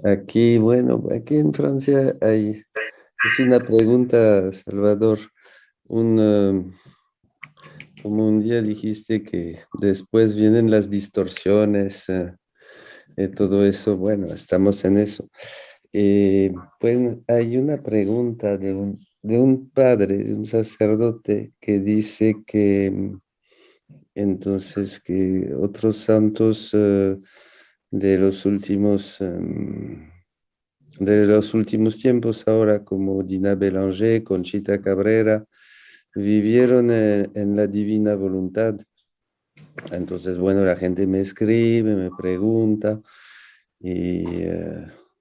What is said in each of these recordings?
Aquí, bueno, aquí en Francia es una pregunta, Salvador. Un, como un día dijiste que después vienen las distorsiones, todo eso, bueno, estamos en eso. Pues hay una pregunta de un padre, de un sacerdote, que dice que entonces que otros santos de los últimos... de los últimos tiempos ahora, como Dina Bélanger, Conchita Cabrera, vivieron en la divina voluntad. Entonces, bueno, la gente me escribe, me pregunta y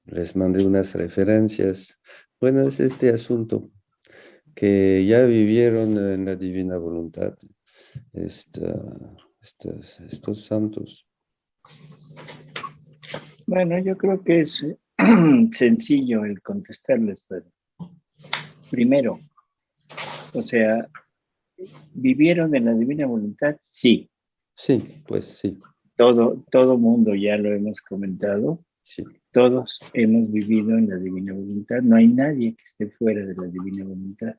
les mandé unas referencias. Bueno, es este asunto, que ya vivieron en la divina voluntad estos santos. Bueno, yo creo que es sencillo el contestarles, pero primero, o sea, ¿vivieron en la divina voluntad? Sí. Sí, pues sí, Todo mundo ya lo hemos comentado. sí. Todos hemos vivido en la divina voluntad. No hay nadie que esté fuera de la divina voluntad.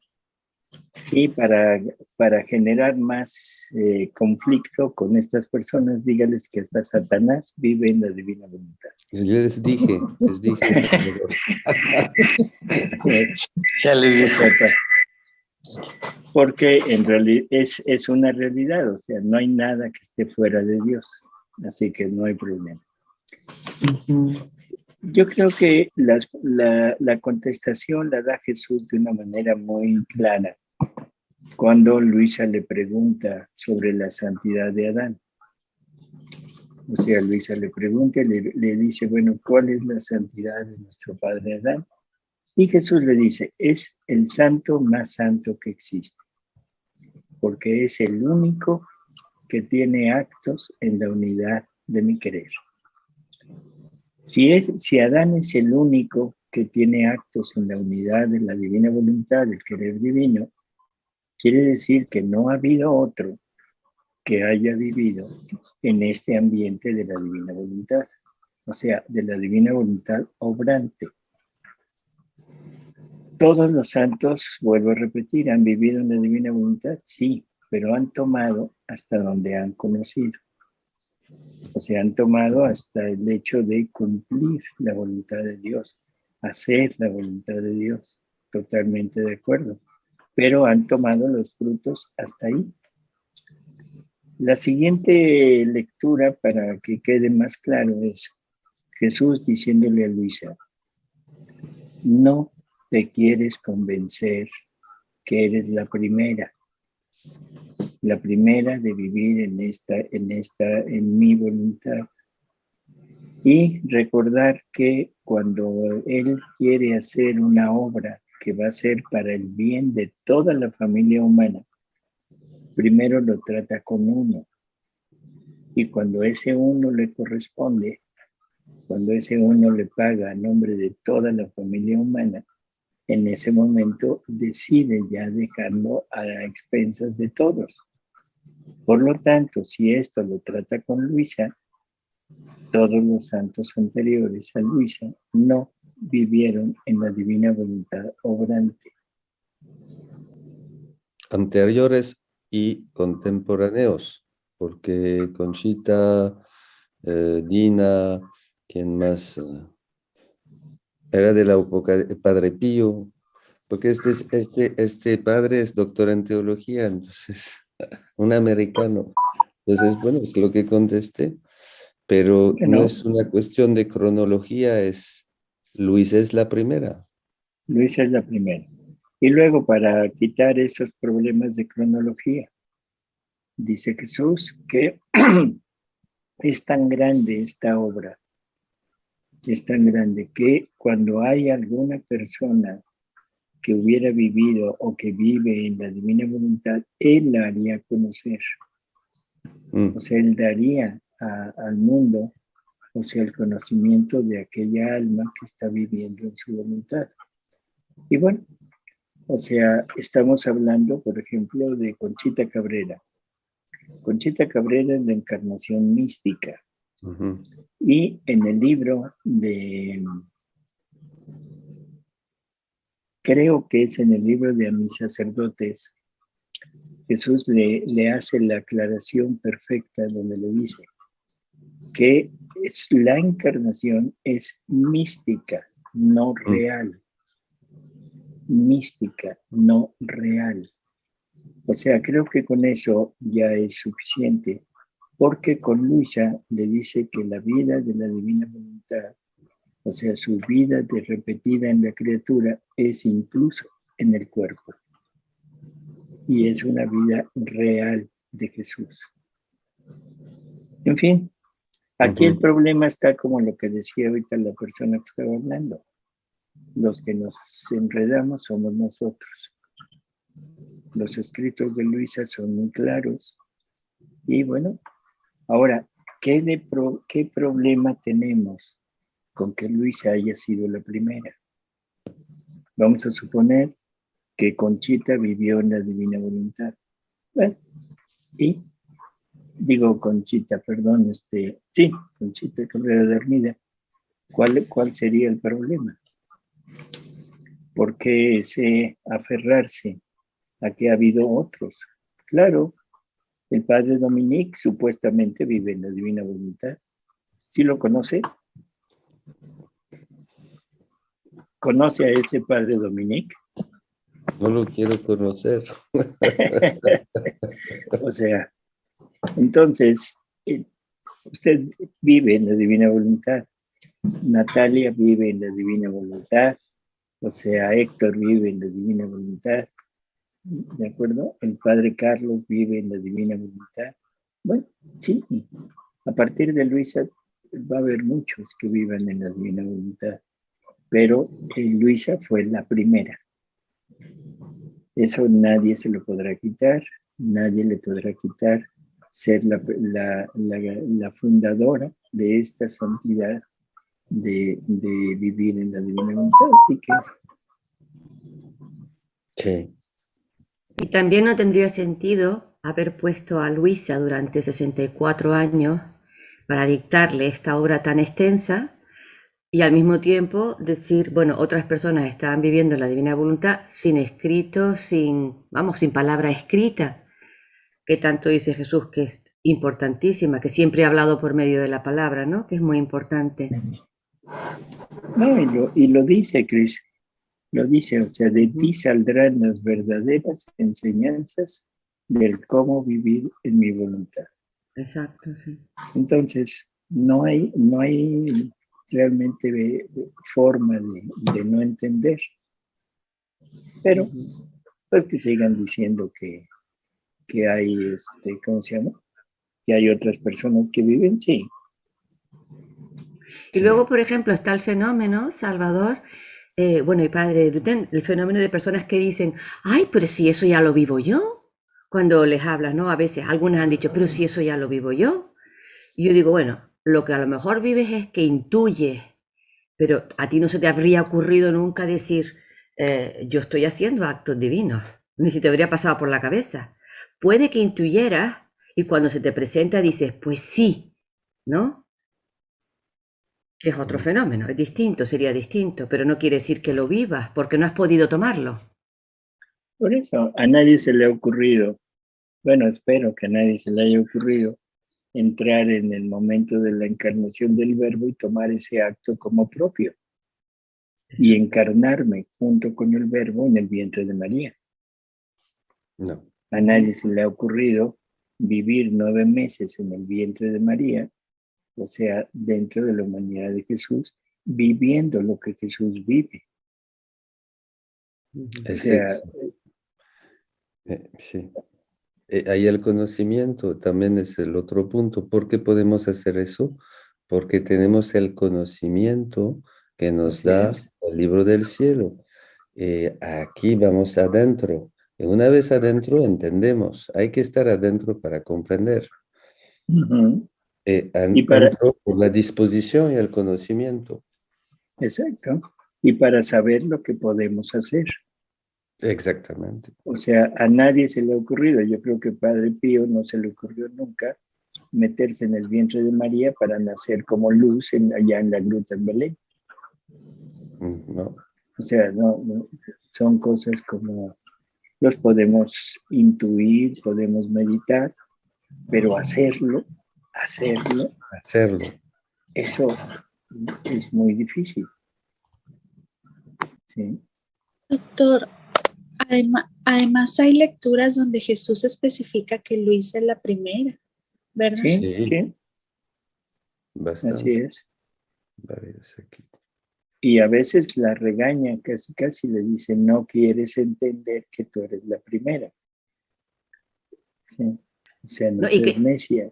Y para generar más conflicto con estas personas, dígales que hasta Satanás vive en la divina voluntad. Yo les dije, Salvador. Ya les dije, porque en realidad es una realidad, o sea, no hay nada que esté fuera de Dios, así que no hay problema. Yo creo que la contestación la da Jesús de una manera muy clara cuando Luisa le pregunta sobre la santidad de Adán. O sea, Luisa le pregunta y le dice, bueno, ¿cuál es la santidad de nuestro padre Adán? Y Jesús le dice, es el santo más santo que existe, porque es el único que tiene actos en la unidad de mi querer. Si Adán es el único que tiene actos en la unidad de la divina voluntad, del querer divino, quiere decir que no ha habido otro que haya vivido en este ambiente de la divina voluntad, o sea, de la divina voluntad obrante. Todos los santos, vuelvo a repetir, han vivido en la divina voluntad, sí, pero han tomado hasta donde han conocido. O sea, han tomado hasta el hecho de cumplir la voluntad de Dios, hacer la voluntad de Dios, totalmente de acuerdo. Pero han tomado los frutos hasta ahí. La siguiente lectura, para que quede más claro, es Jesús diciéndole a Luisa, no te quieres convencer que eres la primera de vivir en mi voluntad. Y recordar que cuando Él quiere hacer una obra que va a ser para el bien de toda la familia humana, primero lo trata con uno. Y cuando ese uno le corresponde, cuando ese uno le paga a nombre de toda la familia humana, en ese momento decide ya dejarlo a expensas de todos. Por lo tanto, si esto lo trata con Luisa, todos los santos anteriores a Luisa no vivieron en la divina voluntad obrante. Anteriores y contemporáneos, porque Conchita, Dina, ¿quién más? Era de la época de Padre Pío, porque este padre es doctor en teología, entonces, un americano. Entonces, bueno, es lo que contesté, pero no Bueno, es una cuestión de cronología, Luis es la primera. Luisa es la primera. Y luego, para quitar esos problemas de cronología, dice Jesús que es tan grande esta obra, es tan grande que cuando hay alguna persona que hubiera vivido o que vive en la divina voluntad, Él la haría conocer. O sea, Él daría al mundo, o sea, el conocimiento de aquella alma que está viviendo en su voluntad. Y bueno, o sea, estamos hablando, por ejemplo, de Conchita Cabrera. Conchita Cabrera es la encarnación mística. Uh-huh. Y en el libro de creo que es en el libro de A mis sacerdotes, Jesús le hace la aclaración perfecta donde le dice que la encarnación es mística, no real. Mística, no real. O sea, creo que con eso ya es suficiente, porque con Luisa le dice que la vida de la divina voluntad, o sea, su vida de repetida en la criatura, es incluso en el cuerpo. Y es una vida real de Jesús. En fin, aquí el problema está como lo que decía ahorita la persona que estaba hablando. Los que nos enredamos somos nosotros. Los escritos de Luisa son muy claros. Y bueno, ahora, ¿qué problema tenemos con que Luisa haya sido la primera? Vamos a suponer que Conchita vivió en la divina voluntad. Bueno, y digo Conchita, perdón, sí, Conchita Cabrera dormida. ¿Cuál sería el problema? ¿Por qué ese aferrarse a que ha habido otros? Claro, el padre Dominique supuestamente vive en la divina voluntad. ¿Sí lo conoce? ¿Conoce a ese padre Dominique? No lo quiero conocer. O sea, entonces, usted vive en la divina voluntad. Natalia vive en la divina voluntad. O sea, Héctor vive en la divina voluntad. ¿De acuerdo? El padre Carlos vive en la divina voluntad. Bueno, sí, a partir de Luisa va a haber muchos que vivan en la divina voluntad, pero Luisa fue la primera. Eso nadie se lo podrá quitar, nadie le podrá quitar ser la fundadora de esta santidad de vivir en la divina voluntad. Así que... Sí. Y también no tendría sentido haber puesto a Luisa durante 64 años para dictarle esta obra tan extensa y al mismo tiempo decir, bueno, otras personas estaban viviendo la divina voluntad sin escrito, sin palabra escrita, que tanto dice Jesús que es importantísima, que siempre ha hablado por medio de la palabra, ¿no? Que es muy importante. No, y lo dice, Cris, lo dice, o sea, de ti saldrán las verdaderas enseñanzas del cómo vivir en mi voluntad. Exacto, sí. Entonces, no hay realmente forma de no entender. Pero, pues que sigan diciendo que hay, ¿cómo se llama? Que hay otras personas que viven, sí. Y luego, por ejemplo, está el fenómeno, Salvador, bueno, y padre Duten, el fenómeno de personas que dicen, ay, pero si eso ya lo vivo yo. Cuando les hablas, ¿no? A veces algunas han dicho, pero si eso ya lo vivo yo. Y yo digo, bueno, lo que a lo mejor vives es que intuyes, pero a ti no se te habría ocurrido nunca decir, yo estoy haciendo actos divinos, ni si te habría pasado por la cabeza. Puede que intuyeras y cuando se te presenta dices, pues sí, ¿no? Que es otro fenómeno, es distinto, sería distinto, pero no quiere decir que lo vivas porque no has podido tomarlo. Por eso, a nadie se le ha ocurrido, bueno, espero que a nadie se le haya ocurrido entrar en el momento de la encarnación del Verbo y tomar ese acto como propio y encarnarme junto con el Verbo en el vientre de María. No. A nadie se le ha ocurrido vivir 9 meses en el vientre de María, o sea, dentro de la humanidad de Jesús, viviendo lo que Jesús vive. O sea, sí. Ahí el conocimiento también es el otro punto. ¿Por qué podemos hacer eso? Porque tenemos el conocimiento que nos da el libro del cielo. Aquí vamos adentro. Y una vez adentro entendemos. Hay que estar adentro para comprender. Entro por la disposición y el conocimiento. Exacto. Y para saber lo que podemos hacer. Exactamente. O sea, a nadie se le ha ocurrido. Yo creo que Padre Pío no se le ocurrió nunca meterse en el vientre de María para nacer como luz allá en la gruta en Belén. No. O sea, no, son cosas como los podemos intuir, podemos meditar, pero hacerlo, eso es muy difícil. ¿Sí? Doctor, además hay lecturas donde Jesús especifica que Luisa es la primera, ¿verdad? Sí. Bastante. Así es. Varias aquí. Y a veces la regaña, casi le dice, no quieres entender que tú eres la primera. ¿Sí? O sea, no seas necia.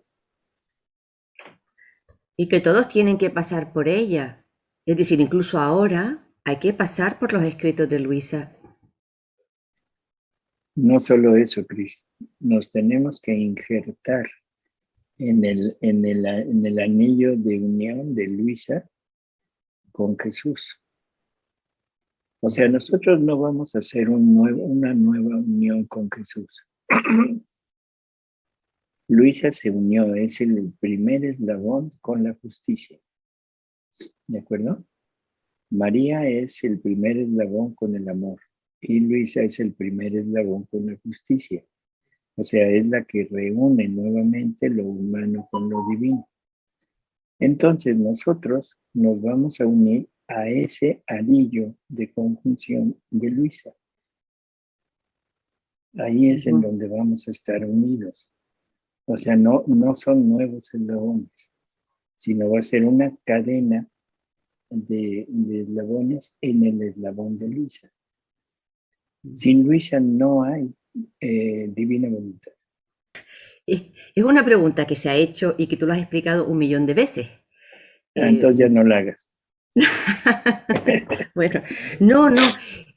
Y que todos tienen que pasar por ella. Es decir, incluso ahora hay que pasar por los escritos de Luisa. No solo eso, Cris, nos tenemos que injertar en el anillo de unión de Luisa con Jesús. O sea, nosotros no vamos a hacer una nueva unión con Jesús. Luisa se unió, es el primer eslabón con la justicia. ¿De acuerdo? María es el primer eslabón con el amor y Luisa es el primer eslabón con la justicia. O sea, es la que reúne nuevamente lo humano con lo divino. Entonces nosotros nos vamos a unir a ese anillo de conjunción de Luisa. Ahí es en donde vamos a estar unidos. O sea, no son nuevos eslabones, sino va a ser una cadena de eslabones en el eslabón de Luisa. Sin Luisa no hay divina voluntad. Es una pregunta que se ha hecho y que tú lo has explicado 1.000.000 de veces. Entonces ya no la hagas. Bueno, no,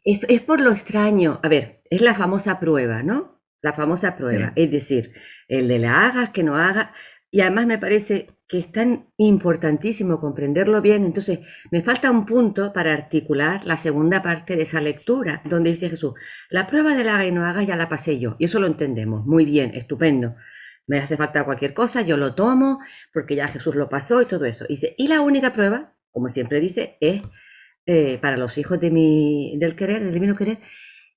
es por lo extraño. A ver, es la famosa prueba, ¿no? La famosa prueba. Sí. Es decir, el de la hagas, que no hagas. Y además me parece que es tan importantísimo comprenderlo bien. Entonces, me falta un punto para articular la segunda parte de esa lectura, donde dice Jesús, la prueba del haga y no hagas ya la pasé yo. Y eso lo entendemos. Muy bien, estupendo. Me hace falta cualquier cosa, yo lo tomo, porque ya Jesús lo pasó y todo eso. Y dice, y la única prueba, como siempre dice, es para los hijos del querer, del divino querer,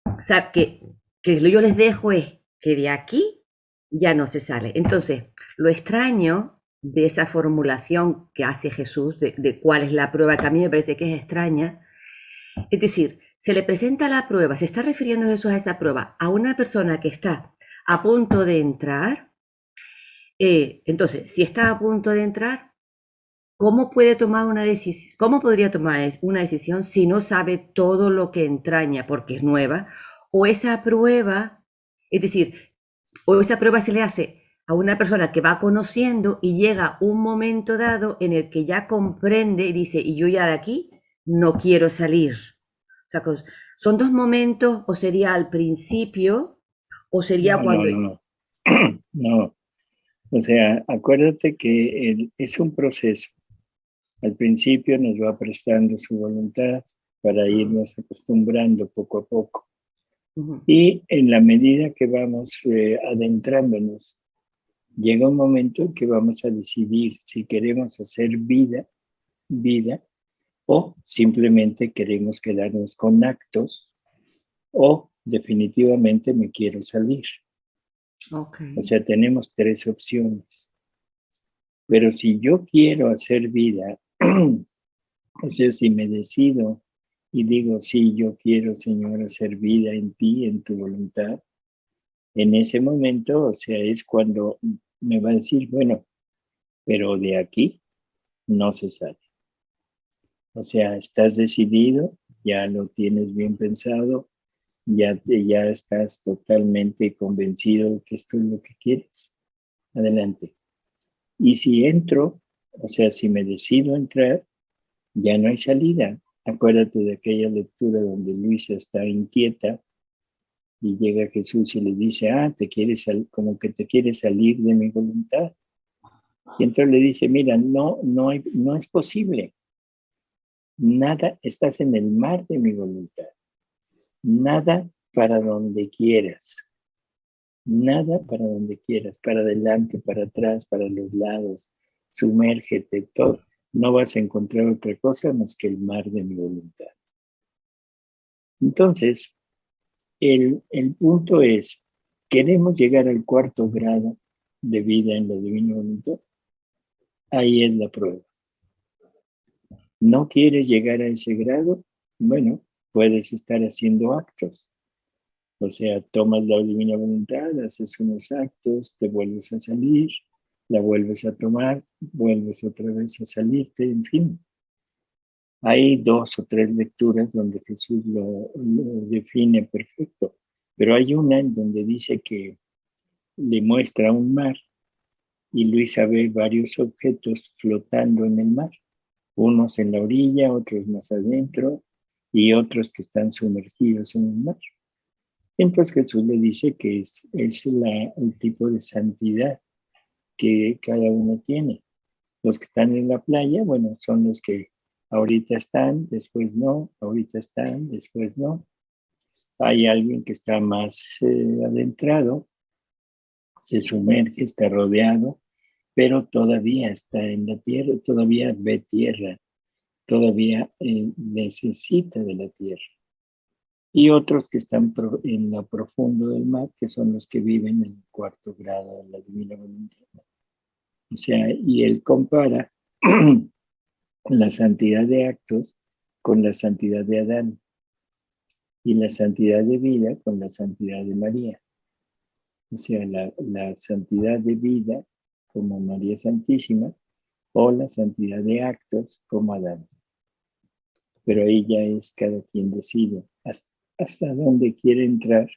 o sea, que yo les dejo es que de aquí ya no se sale. Entonces, lo extraño de esa formulación que hace Jesús, de cuál es la prueba, que a mí me parece que es extraña, es decir, se le presenta la prueba, se está refiriendo Jesús a esa prueba, a una persona que está a punto de entrar. Entonces, si está a punto de entrar, ¿cómo podría tomar una decisión si no sabe todo lo que entraña porque es nueva? O esa prueba, es decir, o esa prueba se le hace a una persona que va conociendo y llega un momento dado en el que ya comprende y dice, y yo ya de aquí no quiero salir. O sea, son dos momentos, o sería al principio, o sería cuando... No. O sea, acuérdate que es un proceso. Al principio nos va prestando su voluntad para irnos acostumbrando poco a poco. Y en la medida que vamos adentrándonos, llega un momento en que vamos a decidir si queremos hacer vida, o simplemente queremos quedarnos con actos, o definitivamente me quiero salir. Okay. O sea, tenemos tres opciones. Pero si yo quiero hacer vida, o sea, si me decido y digo, sí, yo quiero, Señor, hacer vida en ti, en tu voluntad, en ese momento, o sea, es cuando me va a decir, bueno, pero de aquí no se sale. O sea, estás decidido, ya lo tienes bien pensado, ya estás totalmente convencido de que esto es lo que quieres. Adelante. Y si entro, o sea, si me decido entrar, ya no hay salida. Acuérdate de aquella lectura donde Luisa está inquieta y llega Jesús y le dice, como que te quieres salir de mi voluntad. Y entonces le dice, mira, no es posible. Nada, estás en el mar de mi voluntad. Nada para donde quieras. Nada para donde quieras, para adelante, para atrás, para los lados. Sumérgete, todo. No vas a encontrar otra cosa más que el mar de mi voluntad. Entonces, el punto es, ¿queremos llegar al 4º grado de vida en la divina voluntad? Ahí es la prueba. ¿No quieres llegar a ese grado? Bueno, puedes estar haciendo actos. O sea, tomas la divina voluntad, haces unos actos, te vuelves a salir, la vuelves a tomar, vuelves otra vez a salirte, en fin. Hay 2 o 3 lecturas donde Jesús lo define perfecto, pero hay una en donde dice que le muestra un mar y Luisa ve varios objetos flotando en el mar, unos en la orilla, otros más adentro y otros que están sumergidos en el mar. Entonces Jesús le dice que es el tipo de santidad que cada uno tiene. Los que están en la playa, bueno, son los que ahorita están, después no, ahorita están, después no. Hay alguien que está más adentrado, se sumerge, está rodeado, pero todavía está en la tierra, todavía ve tierra, todavía necesita de la tierra. Y otros que están en lo profundo del mar, que son los que viven en el 4º grado de la divina voluntad. O sea, y él compara la santidad de actos con la santidad de Adán y la santidad de vida con la santidad de María. O sea, la santidad de vida como María Santísima o la santidad de actos como Adán. Pero ahí ya es cada quien decide hasta dónde quiere entrar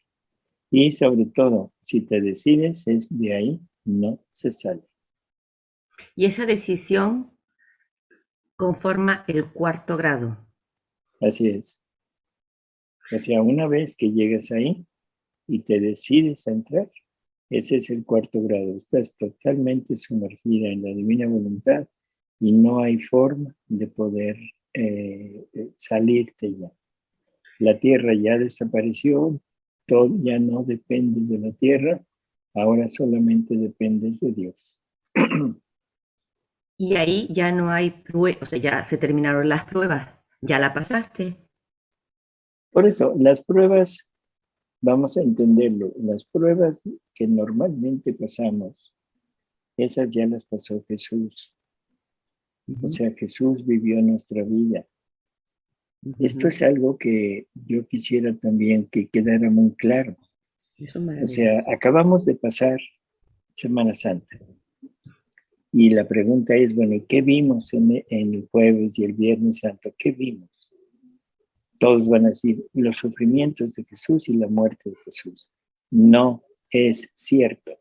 y sobre todo, si te decides, es de ahí, no se sale. Y esa decisión conforma el 4º grado. Así es. O sea, una vez que llegas ahí y te decides a entrar, ese es el 4º grado. Estás totalmente sumergida en la divina voluntad y no hay forma de poder salirte ya. La tierra ya desapareció, ya no dependes de la tierra, ahora solamente dependes de Dios. Y ahí ya no hay pruebas, o sea, ya se terminaron las pruebas, ya la pasaste. Por eso, las pruebas, vamos a entenderlo, las pruebas que normalmente pasamos, esas ya las pasó Jesús. O sea, Jesús vivió nuestra vida. Esto es algo que yo quisiera también que quedara muy claro. Eso es O maravilloso. sea, acabamos de pasar Semana Santa. Y la pregunta es, bueno, ¿qué vimos en el jueves y el viernes santo? ¿Qué vimos? Todos van a decir los sufrimientos de Jesús y la muerte de Jesús. No es cierto.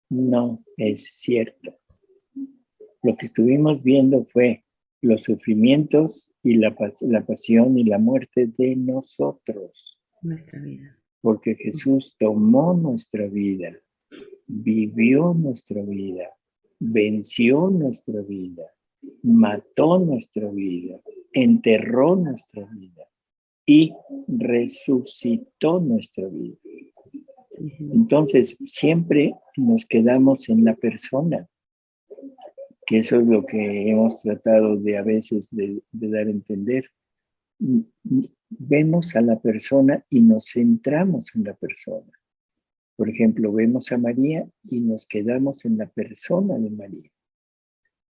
No es cierto. Lo que estuvimos viendo fue los sufrimientos y la pasión y la muerte de nosotros. Nuestra vida. Porque Jesús tomó nuestra vida, vivió nuestra vida, venció nuestra vida, mató nuestra vida, enterró nuestra vida y resucitó nuestra vida. Entonces, siempre nos quedamos en la persona, que eso es lo que hemos tratado de a veces de dar a entender. Vemos a la persona y nos centramos en la persona. Por ejemplo, vemos a María y nos quedamos en la persona de María.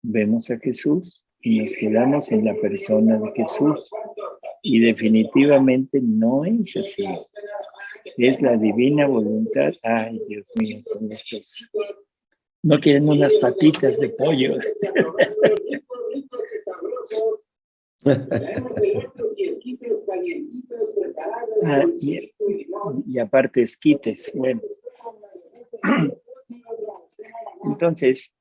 Vemos a Jesús y nos quedamos en la persona de Jesús. Y definitivamente no es así. Es la divina voluntad. Ay, Dios mío, con estos. No quieren unas patitas de pollo. Y aparte esquites. Bueno. Entonces,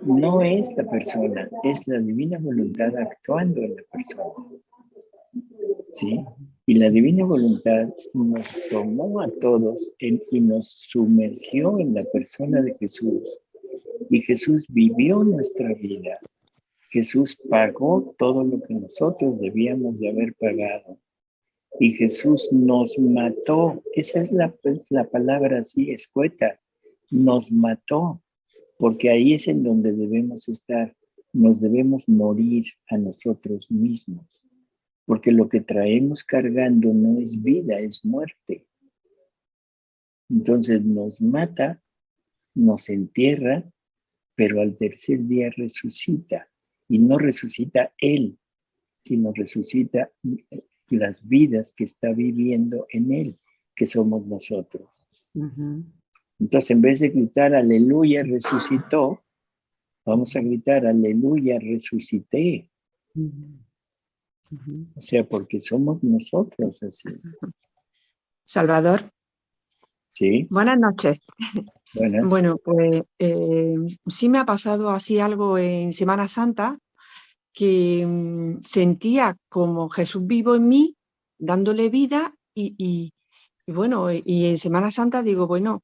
no es la persona, es la divina voluntad actuando en la persona. ¿Sí? Y la divina voluntad nos tomó a todos y nos sumergió en la persona de Jesús. Y Jesús vivió nuestra vida. Jesús pagó todo lo que nosotros debíamos de haber pagado. Y Jesús nos mató. Esa es la palabra así, escueta. Nos mató. Porque ahí es en donde debemos estar. Nos debemos morir a nosotros mismos. porque lo que traemos cargando no es vida, es muerte. Entonces nos mata, nos entierra, pero al tercer día resucita. Y no resucita Él, sino resucita las vidas que está viviendo en Él, que somos nosotros. Ujú. Entonces, en vez de gritar aleluya, resucitó, vamos a gritar aleluya, resucité. Ujú. Ujú. O sea, porque somos nosotros así. Salvador, ¿Sí? buenas noches. Buenas. Bueno, pues sí me ha pasado así algo en Semana Santa, que sentía como Jesús vivo en mí, dándole vida y bueno, y en Semana Santa digo, bueno,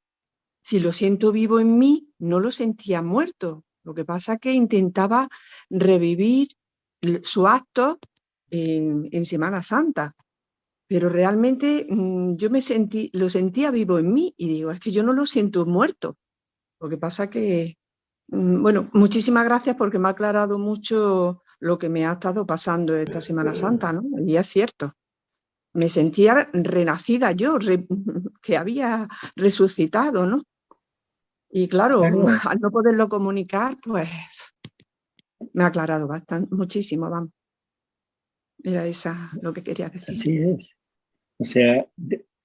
si lo siento vivo en mí, no lo sentía muerto. Lo que pasa es que intentaba revivir su acto en Semana Santa. Pero realmente yo lo sentía vivo en mí y digo, es que yo no lo siento muerto. Lo que pasa que, bueno, muchísimas gracias porque me ha aclarado mucho lo que me ha estado pasando esta Semana Santa, ¿no? Y es cierto, me sentía renacida yo, que había resucitado, ¿no? Y claro, Claro, al no poderlo comunicar, pues me ha aclarado bastante, muchísimo, vamos. Era esa lo que quería decir. así es. O sea,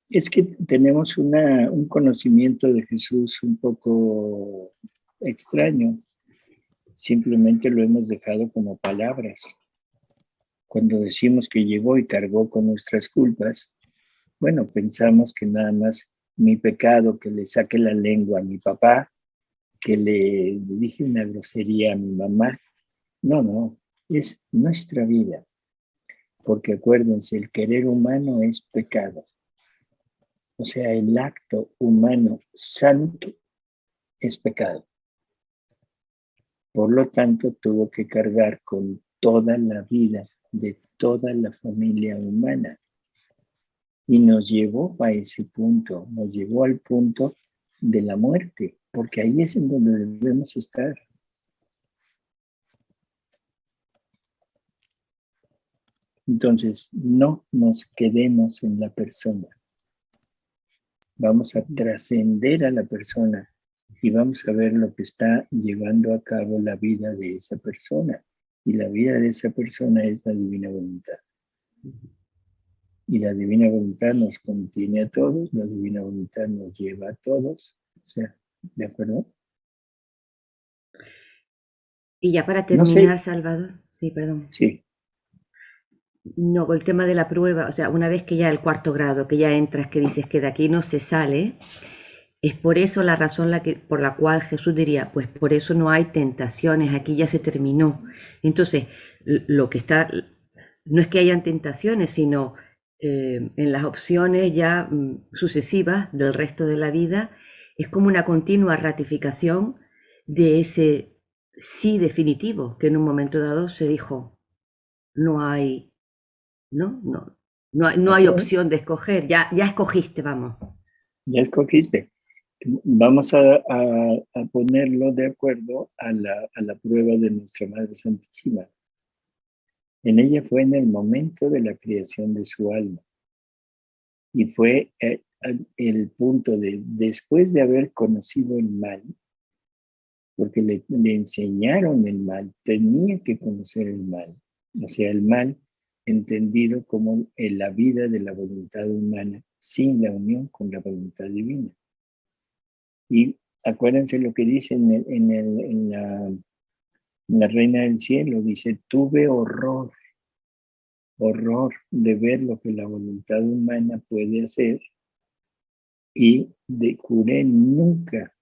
es que tenemos un conocimiento de Jesús un poco extraño. Simplemente lo hemos dejado como palabras. Cuando decimos que llegó y cargó con nuestras culpas, bueno, pensamos que nada más mi pecado, que le saque la lengua a mi papá, que le dije una grosería a mi mamá. No, es nuestra vida. Porque acuérdense, el querer humano es pecado. O sea, el acto humano santo es pecado. Por lo tanto, tuvo que cargar con toda la vida de toda la familia humana. Y nos llevó a ese punto, nos llevó al punto de la muerte, porque ahí es en donde debemos estar. Entonces, no nos quedemos en la persona. Vamos a trascender a la persona y vamos a ver lo que está llevando a cabo la vida de esa persona. Y la vida de esa persona es la divina voluntad. Y la divina voluntad nos contiene a todos, la divina voluntad nos lleva a todos. O sea, ¿de acuerdo? Y ya para No terminar, sé, Salvador, sí, perdón. sí, No, con el tema de la prueba, o sea, una vez que ya el cuarto grado, que ya entras, que dices que de aquí no se sale, es por eso la razón por la cual Jesús diría, pues por eso no hay tentaciones, aquí ya se terminó. Entonces, lo que está, no es que hayan tentaciones, sino en las opciones ya sucesivas del resto de la vida, es como una continua ratificación de ese sí definitivo, que en un momento dado se dijo, no hay, no hay así es. opción de escoger, ya escogiste, vamos. Ya escogiste. Vamos a ponerlo de acuerdo a la prueba de nuestra Madre Santísima. En ella fue en el momento de la creación de su alma. Y fue el punto de, después de haber conocido el mal, porque le enseñaron el mal, tenía que conocer el mal. O sea, el mal entendido como la vida de la voluntad humana sin la unión con la voluntad divina. Y acuérdense lo que dice en la Reina del Cielo, dice, tuve horror de ver lo que la voluntad humana puede hacer y juré nunca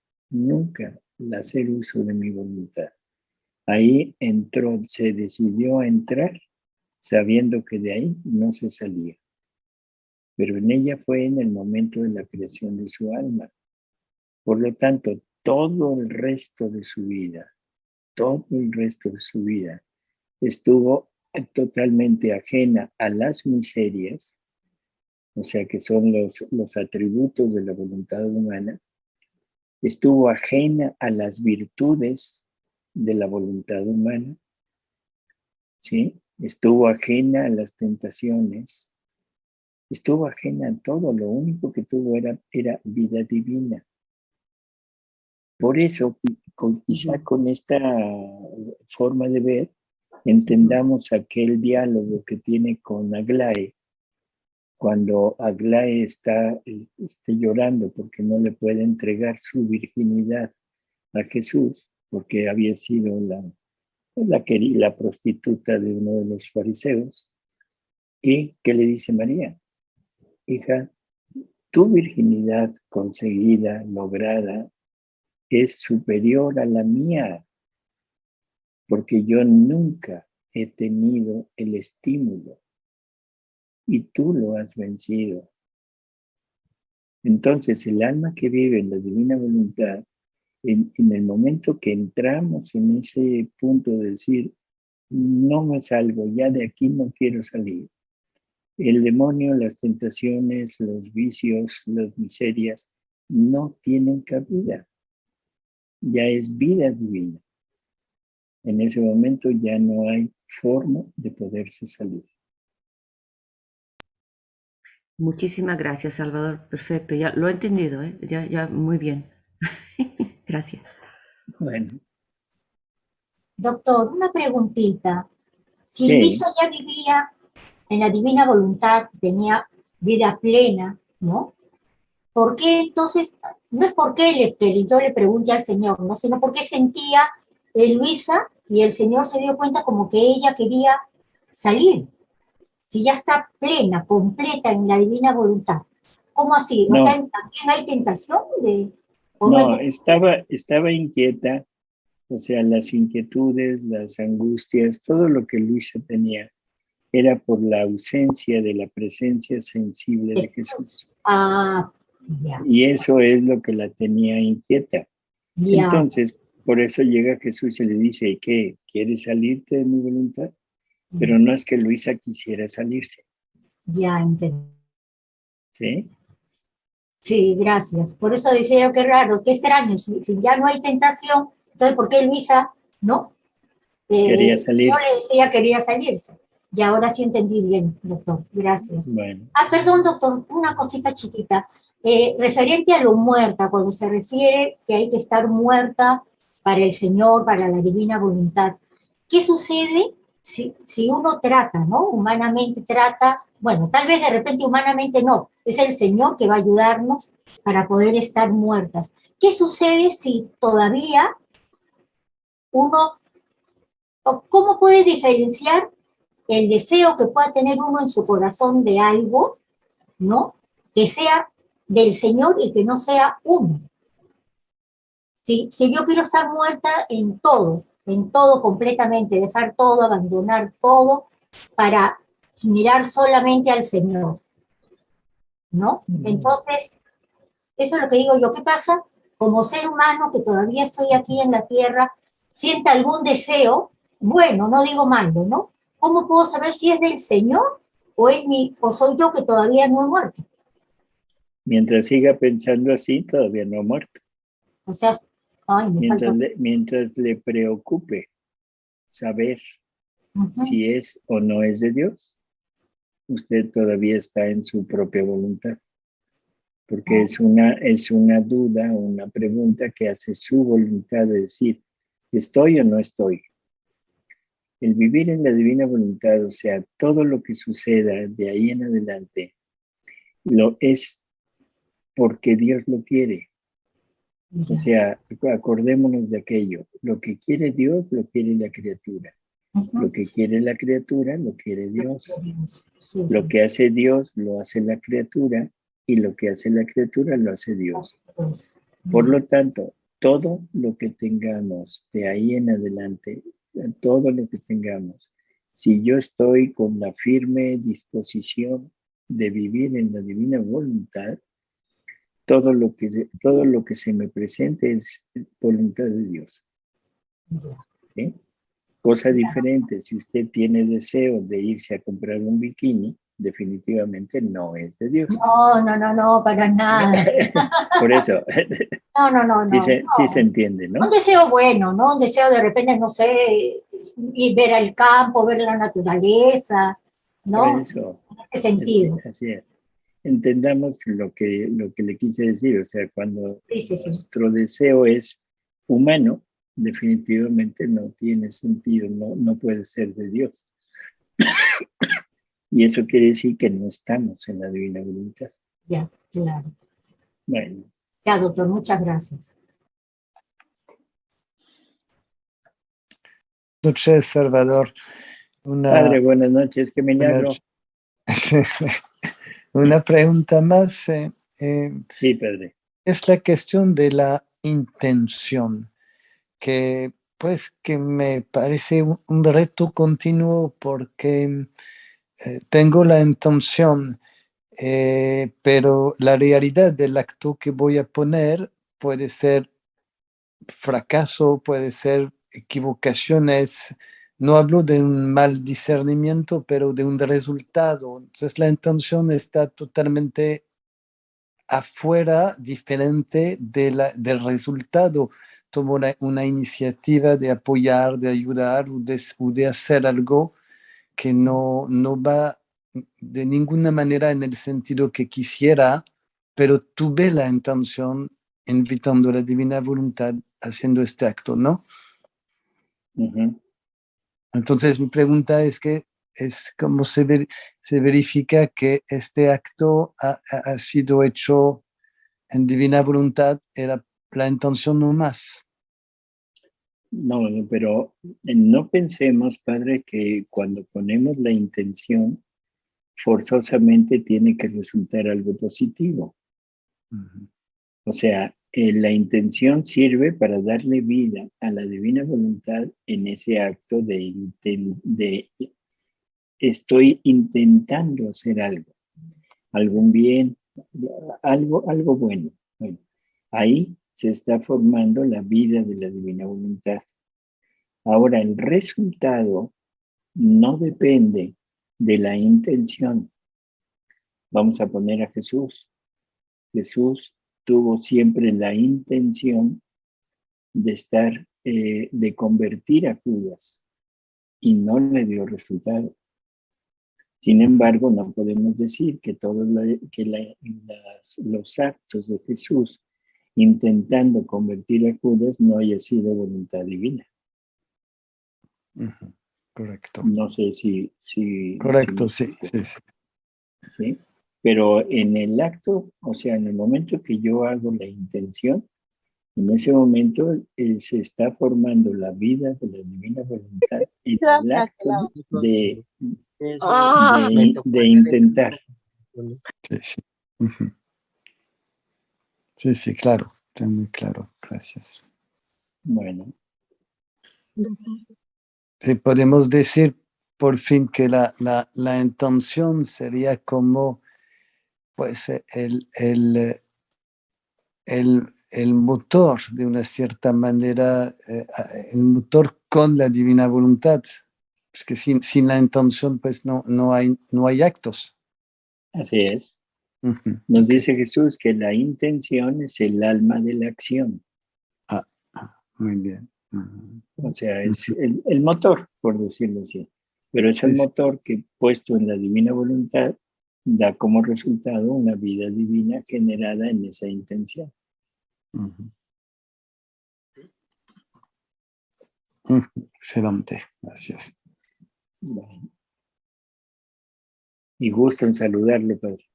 hacer uso de mi voluntad. Ahí entró, se decidió a entrar sabiendo que de ahí no se salía. Pero en ella fue en el momento de la creación de su alma. Por lo tanto, todo el resto de su vida estuvo totalmente ajena a las miserias, o sea que son los atributos de la voluntad humana, estuvo ajena a las virtudes de la voluntad humana, ¿sí? estuvo ajena a las tentaciones, estuvo ajena a todo, lo único que tuvo era vida divina. Por eso, quizá con esta forma de ver, entendamos aquel diálogo que tiene con Aglae, cuando Aglae está llorando porque no le puede entregar su virginidad a Jesús, porque había sido la prostituta de uno de los fariseos. ¿Y qué le dice María? Hija, tu virginidad conseguida, lograda, es superior a la mía, porque yo nunca he tenido el estímulo y tú lo has vencido. Entonces, el alma que vive en la divina voluntad, en el momento que entramos en ese punto de decir, no me salgo, ya de aquí no quiero salir, el demonio, las tentaciones, los vicios, las miserias, no tienen cabida. Ya es vida divina. En ese momento ya no hay forma de poderse salir. Muchísimas gracias, Salvador. Perfecto, ya lo he entendido, ¿eh? Ya, muy bien. Gracias. Bueno. Doctor, una preguntita. Si Sí. Luisa ya vivía en la divina voluntad, tenía vida plena, ¿no? ¿Por qué entonces, no es porque yo le pregunte al Señor, ¿no? Sino porque sentía Luisa y el Señor se dio cuenta como que ella quería salir? Si ya está plena, completa en la divina voluntad. ¿Cómo así? No. O sea, ¿también hay tentación de...? No, estaba inquieta, o sea, las inquietudes, las angustias, todo lo que Luisa tenía era por la ausencia de la presencia sensible de Jesús. Ah, ya. Y eso es lo que la tenía inquieta. Ya. Entonces, por eso llega Jesús y le dice, ¿qué? ¿Quieres salirte de mi voluntad? Pero no es que Luisa quisiera salirse. Ya entendí. ¿Sí? Sí, gracias. Por eso decía yo, qué raro, qué extraño. Si ya no hay tentación, entonces, ¿por qué Luisa, no? Quería salirse. Yo le decía quería salirse. Y ahora sí entendí bien, doctor. Gracias. Bueno. Perdón, doctor, una cosita chiquita. Referente a lo muerta, cuando se refiere que hay que estar muerta para el Señor, para la divina voluntad, ¿qué sucede si uno trata, ¿no? Humanamente trata, bueno, tal vez de repente humanamente no, es el Señor que va a ayudarnos para poder estar muertas. ¿Qué sucede si todavía uno, cómo puede diferenciar el deseo que pueda tener uno en su corazón de algo, ¿no? Que sea del Señor y que no sea uno? Si yo quiero estar muerta en todo completamente, dejar todo, abandonar todo para mirar solamente al Señor, ¿no? Entonces, eso es lo que digo yo. ¿Qué pasa? Como ser humano que todavía estoy aquí en la tierra, sienta algún deseo, bueno, no digo malo, ¿no? ¿Cómo puedo saber si es del Señor o soy yo que todavía no he muerto? Mientras siga pensando así, todavía no ha muerto. O sea, ay, mientras le preocupe saber si es o no es de Dios, usted todavía está en su propia voluntad. Porque es una duda, una pregunta que hace su voluntad de decir, ¿estoy o no estoy? El vivir en la divina voluntad, o sea, todo lo que suceda de ahí en adelante, lo es porque Dios lo quiere. O sea, acordémonos de aquello. Lo que quiere Dios, lo quiere la criatura. Lo que quiere la criatura, lo quiere Dios. Lo que hace Dios, lo hace la criatura. Y lo que hace la criatura, lo hace Dios. Por lo tanto, todo lo que tengamos de ahí en adelante, todo lo que tengamos, si yo estoy con la firme disposición de vivir en la divina voluntad, todo lo que se me presente es voluntad de Dios. ¿Sí? Cosa diferente, si usted tiene deseo de irse a comprar un bikini, definitivamente no es de Dios. No, para nada. Por eso. No. Sí se entiende, ¿no? Un deseo bueno, ¿no? Un deseo de repente, no sé, y ver el campo, ver la naturaleza, Por ¿no? eso, En ese sentido. así es. Entendamos lo que le quise decir. O sea, cuando Sí, sí, sí. nuestro deseo es humano, definitivamente no tiene sentido, no puede ser de Dios. Y eso quiere decir que no estamos en la divina voluntad. Ya, claro. Bueno, Ya, doctor, muchas gracias. Noches, Salvador. Padre, buenas noches, qué milagro. Una pregunta más. Sí, Padre. Es la cuestión de la intención, que pues que me parece un reto continuo porque tengo la intención, pero la realidad del acto que voy a poner puede ser fracaso, puede ser equivocaciones. No hablo de un mal discernimiento, pero de un resultado. Entonces la intención está totalmente afuera, diferente del resultado. Tomo una iniciativa de apoyar, de ayudar o de hacer algo que no va de ninguna manera en el sentido que quisiera, pero tuve la intención invitando a la divina voluntad haciendo este acto, ¿no? Ujú. Entonces mi pregunta es cómo se verifica que este acto ha sido hecho en divina voluntad, era la intención no más. No, pero no pensemos, Padre, que cuando ponemos la intención, forzosamente tiene que resultar algo positivo. Uh-huh. O sea, la intención sirve para darle vida a la divina voluntad en ese acto de estoy intentando hacer algo, algún bien, algo bueno. Bueno, ahí se está formando la vida de la divina voluntad. Ahora, el resultado no depende de la intención. Vamos a poner a Jesús. Jesús tuvo siempre la intención de convertir a Judas y no le dio resultado. Sin embargo, no podemos decir que los actos de Jesús intentando convertir a Judas no haya sido voluntad divina. Uh-huh. Correcto. No sé Correcto, si sí. ¿sí? Pero en el acto, o sea, en el momento que yo hago la intención, en ese momento se está formando la vida de la divina voluntad en el acto de intentar. Sí. Uh-huh. Sí, claro, está muy claro, gracias. Bueno. Sí, podemos decir por fin que la intención sería como pues el motor de una cierta manera, el motor con la divina voluntad. Es que sin la intención pues no hay actos. Así es. Uh-huh. Nos dice Jesús que la intención es el alma de la acción. Muy bien. O sea, es el motor, por decirlo así. Pero es el motor que, puesto en la divina voluntad, da como resultado una vida divina generada en esa intención. Uh-huh. Excelente, gracias. Bueno. Y gusto en saludarle, Padre.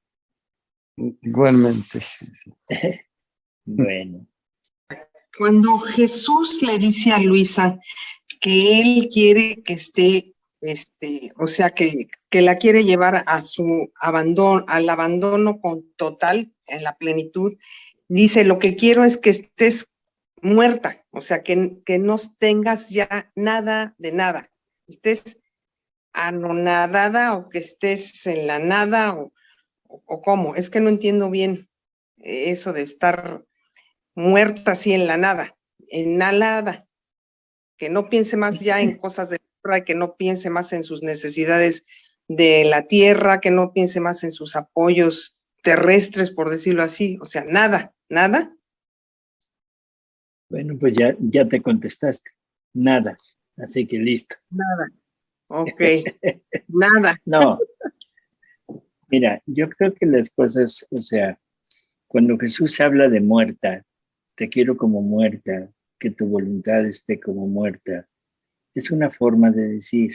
Igualmente. Bueno. Cuando Jesús le dice a Luisa que él quiere que esté, o sea, que la quiere llevar a su abandono, al abandono total, en la plenitud, dice, lo que quiero es que estés muerta, o sea, que no tengas ya nada de nada, estés anonadada o que estés en la nada o cómo, es que no entiendo bien eso de estar muerta así en la nada, inhalada, que no piense más ya en cosas de la tierra, que no piense más en sus necesidades de la tierra, que no piense más en sus apoyos terrestres, por decirlo así, o sea, nada. Bueno, pues ya te contestaste, nada. Así que listo. Nada. Ok. Nada. No, mira, yo creo que las cosas, o sea, cuando Jesús habla de muerta, te quiero como muerta, que tu voluntad esté como muerta, es una forma de decir,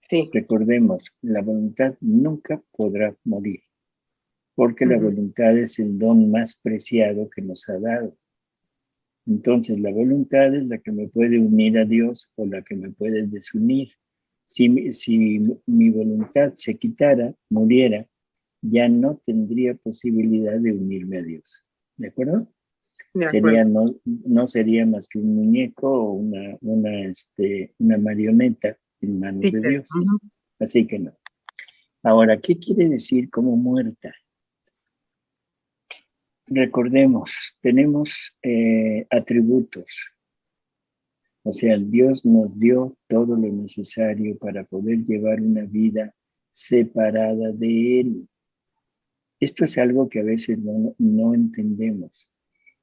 Sí. recordemos, la voluntad nunca podrá morir, porque la voluntad es el don más preciado que nos ha dado. Entonces, la voluntad es la que me puede unir a Dios o la que me puede desunir. Si mi voluntad se quitara, muriera, ya no tendría posibilidad de unirme a Dios. ¿De acuerdo? De Sería, acuerdo. no sería más que un muñeco o una marioneta en manos de Dios. Así que no. Ahora, ¿qué quiere decir como muerta? Recordemos, tenemos atributos. O sea, Dios nos dio todo lo necesario para poder llevar una vida separada de Él. Esto es algo que a veces no entendemos,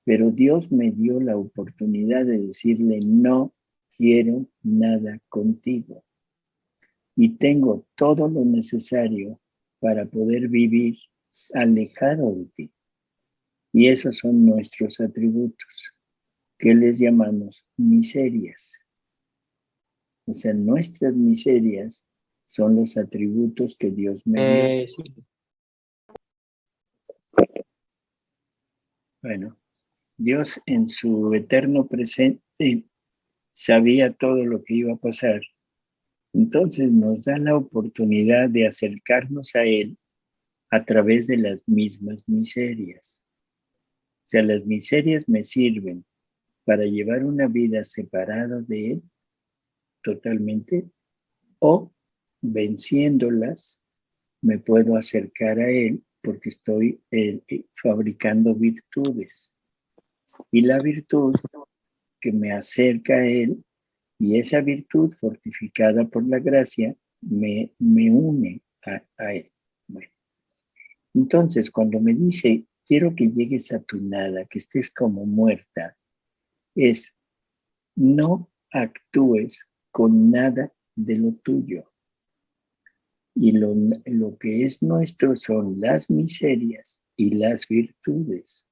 pero Dios me dio la oportunidad de decirle, no quiero nada contigo. Y tengo todo lo necesario para poder vivir alejado de ti. Y esos son nuestros atributos, que les llamamos miserias. O sea, nuestras miserias son los atributos que Dios me dio. Sí. Bueno, Dios en su eterno presente sabía todo lo que iba a pasar. Entonces nos da la oportunidad de acercarnos a Él a través de las mismas miserias. O sea, las miserias me sirven para llevar una vida separada de Él totalmente, o venciéndolas me puedo acercar a Él porque estoy fabricando virtudes. Y la virtud que me acerca a Él, y esa virtud fortificada por la gracia, me une a Él. Bueno, entonces, cuando me dice, quiero que llegues a tu nada, que estés como muerta, es no actúes con nada de lo tuyo. Y lo que es nuestro son las miserias y las virtudes.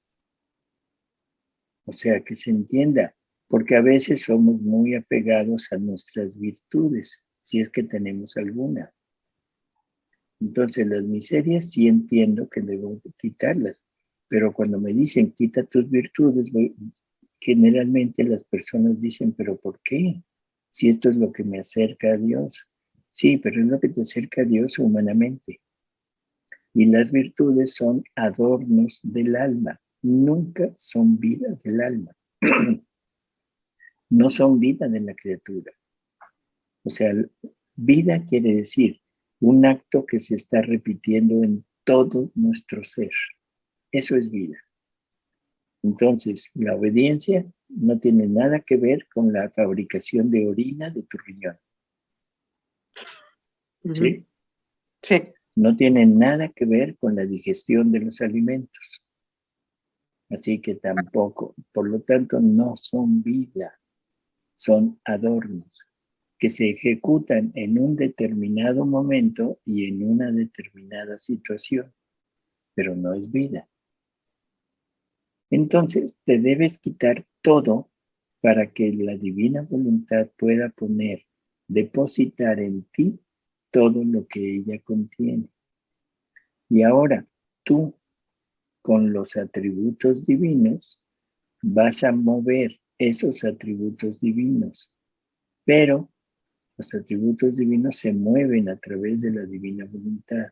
O sea, que se entienda, porque a veces somos muy apegados a nuestras virtudes, si es que tenemos alguna. Entonces, las miserias sí entiendo que debo quitarlas, pero cuando me dicen quita tus virtudes, generalmente las personas dicen, pero ¿por qué? Si esto es lo que me acerca a Dios. Sí, pero es lo que te acerca a Dios humanamente. Y las virtudes son adornos del alma, nunca son vida del alma. No son vida de la criatura. O sea, vida quiere decir un acto que se está repitiendo en todo nuestro ser. Eso es vida. Entonces, la obediencia no tiene nada que ver con la fabricación de orina de tu riñón. ¿Sí? Sí. No tiene nada que ver con la digestión de los alimentos. Así que tampoco, por lo tanto, no son vida, son adornos que se ejecutan en un determinado momento y en una determinada situación, pero no es vida. Entonces, te debes quitar todo para que la divina voluntad pueda depositar en ti todo lo que ella contiene. Y ahora, tú, con los atributos divinos, vas a mover esos atributos divinos, pero los atributos divinos se mueven a través de la divina voluntad.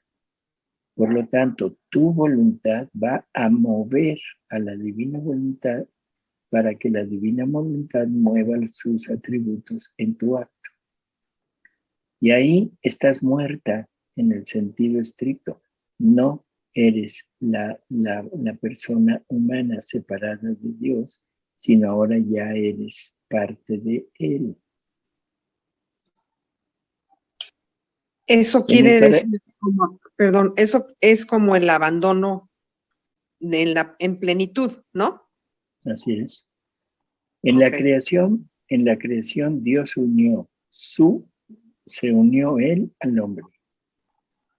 Por lo tanto, tu voluntad va a mover a la divina voluntad para que la divina voluntad mueva sus atributos en tu acto. Y ahí estás muerta en el sentido estricto. No eres la persona humana separada de Dios, sino ahora ya eres parte de Él. Eso quiere decir, eso es como el abandono en plenitud, ¿no? Así es. En la creación en la creación Dios se unió él al hombre.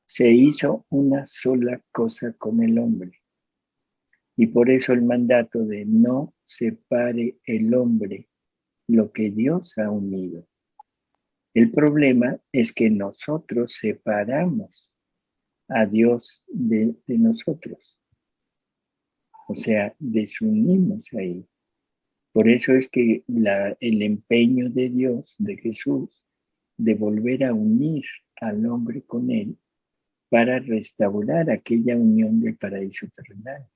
Se hizo una sola cosa con el hombre. Y por eso el mandato de no separe el hombre lo que Dios ha unido. El problema es que nosotros separamos a Dios de nosotros. O sea, desunimos ahí. Por eso es que el empeño de Dios, de Jesús, de volver a unir al hombre con él para restaurar aquella unión del paraíso terrenal.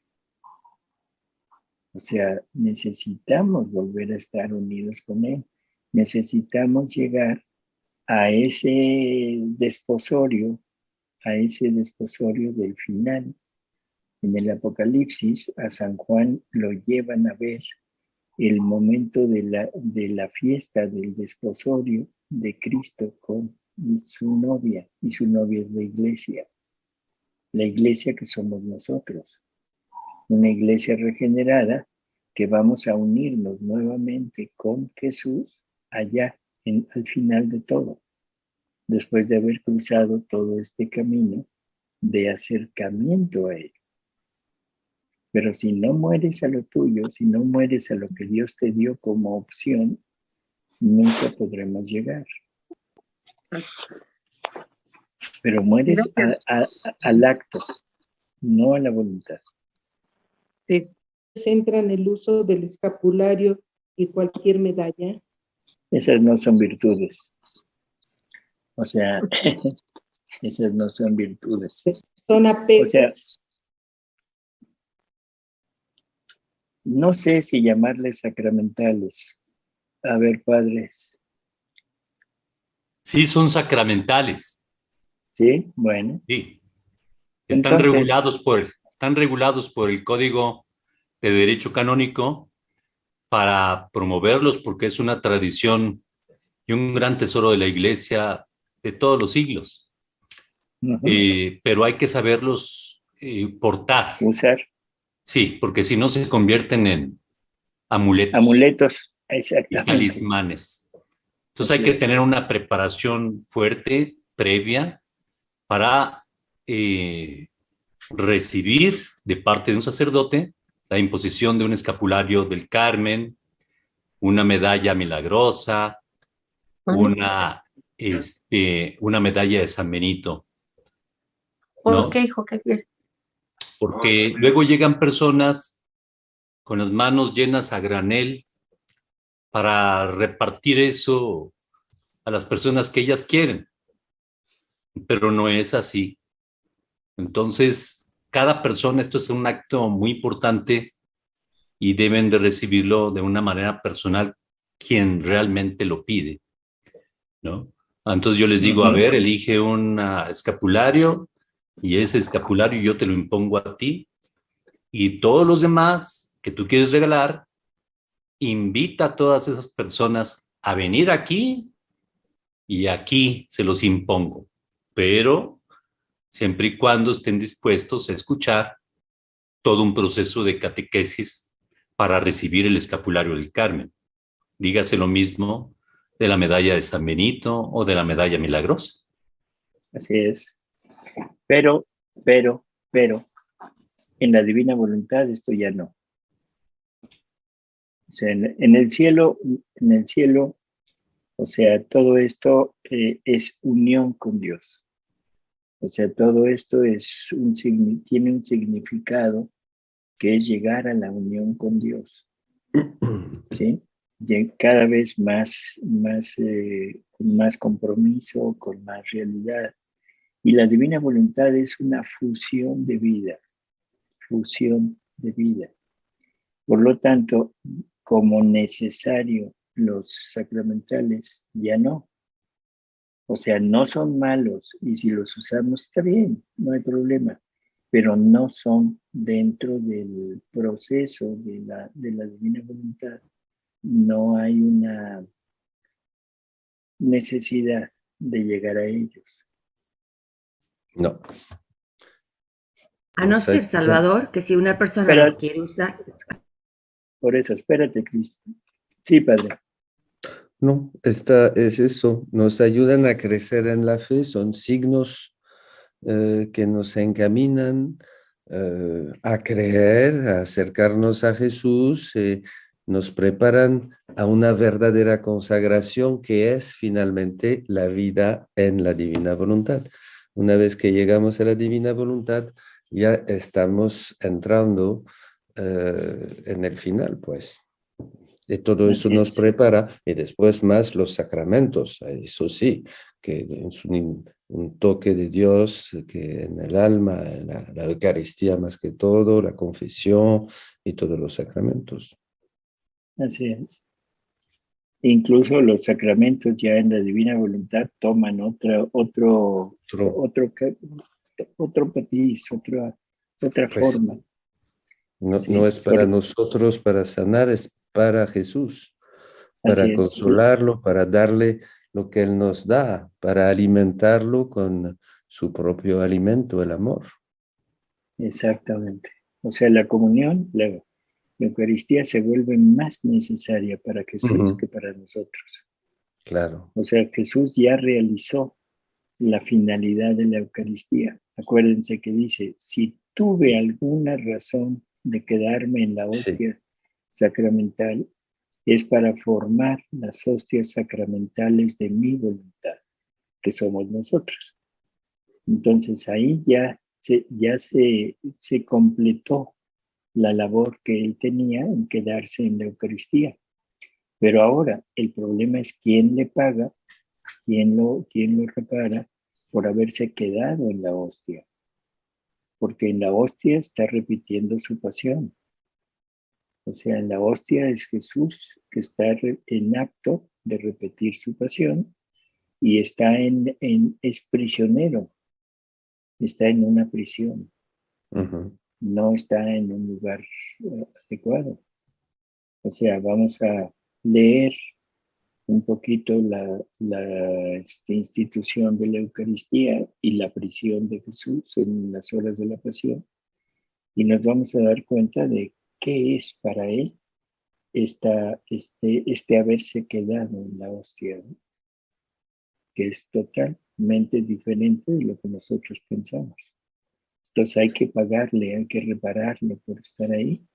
O sea, necesitamos volver a estar unidos con él. Necesitamos llegar a ese desposorio del final. En el Apocalipsis, a San Juan lo llevan a ver el momento de la fiesta del desposorio de Cristo con su novia, y su novia es la iglesia que somos nosotros, una iglesia regenerada que vamos a unirnos nuevamente con Jesús allá al final de todo, después de haber cruzado todo este camino de acercamiento a Él. Pero si no mueres a lo tuyo, si no mueres a lo que Dios te dio como opción, nunca podremos llegar. Pero mueres al acto, no a la voluntad. ¿Se centra en el uso del escapulario y cualquier medalla? Esas no son virtudes. O sea, esas no son virtudes. Son apegos. O sea, no sé si llamarles sacramentales. A ver, padres. Sí, son sacramentales. Sí, bueno. Sí. Están regulados por el Código de Derecho Canónico para promoverlos porque es una tradición y un gran tesoro de la Iglesia de todos los siglos. Pero hay que saberlos portar. Usar. Sí, porque si no se convierten en amuletos. Amuletos, Y exactamente. talismanes. Entonces hay que tener una preparación fuerte, previa, para recibir de parte de un sacerdote la imposición de un escapulario del Carmen, una medalla milagrosa, una medalla de San Benito. ¿No? ¿Por qué, hijo? ¿Qué quiere? Porque luego llegan personas con las manos llenas a granel para repartir eso a las personas que ellas quieren. Pero no es así. Entonces, cada persona, esto es un acto muy importante y deben de recibirlo de una manera personal quien realmente lo pide, ¿no? Entonces yo les digo, a ver, elige un escapulario y ese escapulario yo te lo impongo a ti y todos los demás que tú quieres regalar, invita a todas esas personas a venir aquí y aquí se los impongo, pero siempre y cuando estén dispuestos a escuchar todo un proceso de catequesis para recibir el escapulario del Carmen. Dígase lo mismo de la medalla de San Benito o de la medalla milagrosa. Así es. Pero, en la divina voluntad esto ya no. O sea, en el cielo, o sea, todo esto es unión con Dios. O sea, todo esto tiene un significado que es llegar a la unión con Dios. ¿Sí? Cada vez con más compromiso, con más realidad. Y la divina voluntad es una fusión de vida. Por lo tanto, como necesario, los sacramentales ya no. O sea, no son malos y si los usamos está bien, no hay problema, pero no son dentro del proceso de la divina voluntad. No hay una necesidad de llegar a ellos. No. A no ser, Salvador, que si una persona lo quiere usar. Por eso, espérate, Cristo. Sí, padre. No, es eso, nos ayudan a crecer en la fe, son signos que nos encaminan a creer, a acercarnos a Jesús, nos preparan a una verdadera consagración que es finalmente la vida en la divina voluntad. Una vez que llegamos a la divina voluntad, ya estamos entrando en el final, pues. Y todo eso Así nos es. prepara y después más los sacramentos, eso sí, que es un toque de Dios que en el alma, en la Eucaristía más que todo, la confesión y todos los sacramentos. Así es. Incluso los sacramentos ya en la divina voluntad toman otro matiz, otra Pues forma. no ¿Sí? es para nosotros para sanar, es para Jesús, para Así es. consolarlo, para darle lo que Él nos da, para alimentarlo con su propio alimento, el amor. Exactamente. O sea, la comunión, la Eucaristía se vuelve más necesaria para Jesús que para nosotros. Claro. O sea, Jesús ya realizó la finalidad de la Eucaristía. Acuérdense que dice, si tuve alguna razón de quedarme en la hostia sacramental, es para formar las hostias sacramentales de mi voluntad, que somos nosotros. Entonces ahí ya se completó la labor que él tenía en quedarse en la Eucaristía. Pero ahora el problema es quién le paga, quién lo repara por haberse quedado en la hostia. Porque en la hostia está repitiendo su pasión. O sea, en la hostia es Jesús que está en acto de repetir su pasión y está es prisionero, está en una prisión, no está en un lugar adecuado. O sea, vamos a leer un poquito la institución de la Eucaristía y la prisión de Jesús en las horas de la pasión y nos vamos a dar cuenta de qué es para él este haberse quedado en la hostia, ¿no? Que es totalmente diferente de lo que nosotros pensamos. Entonces hay que pagarle, hay que repararlo por estar ahí.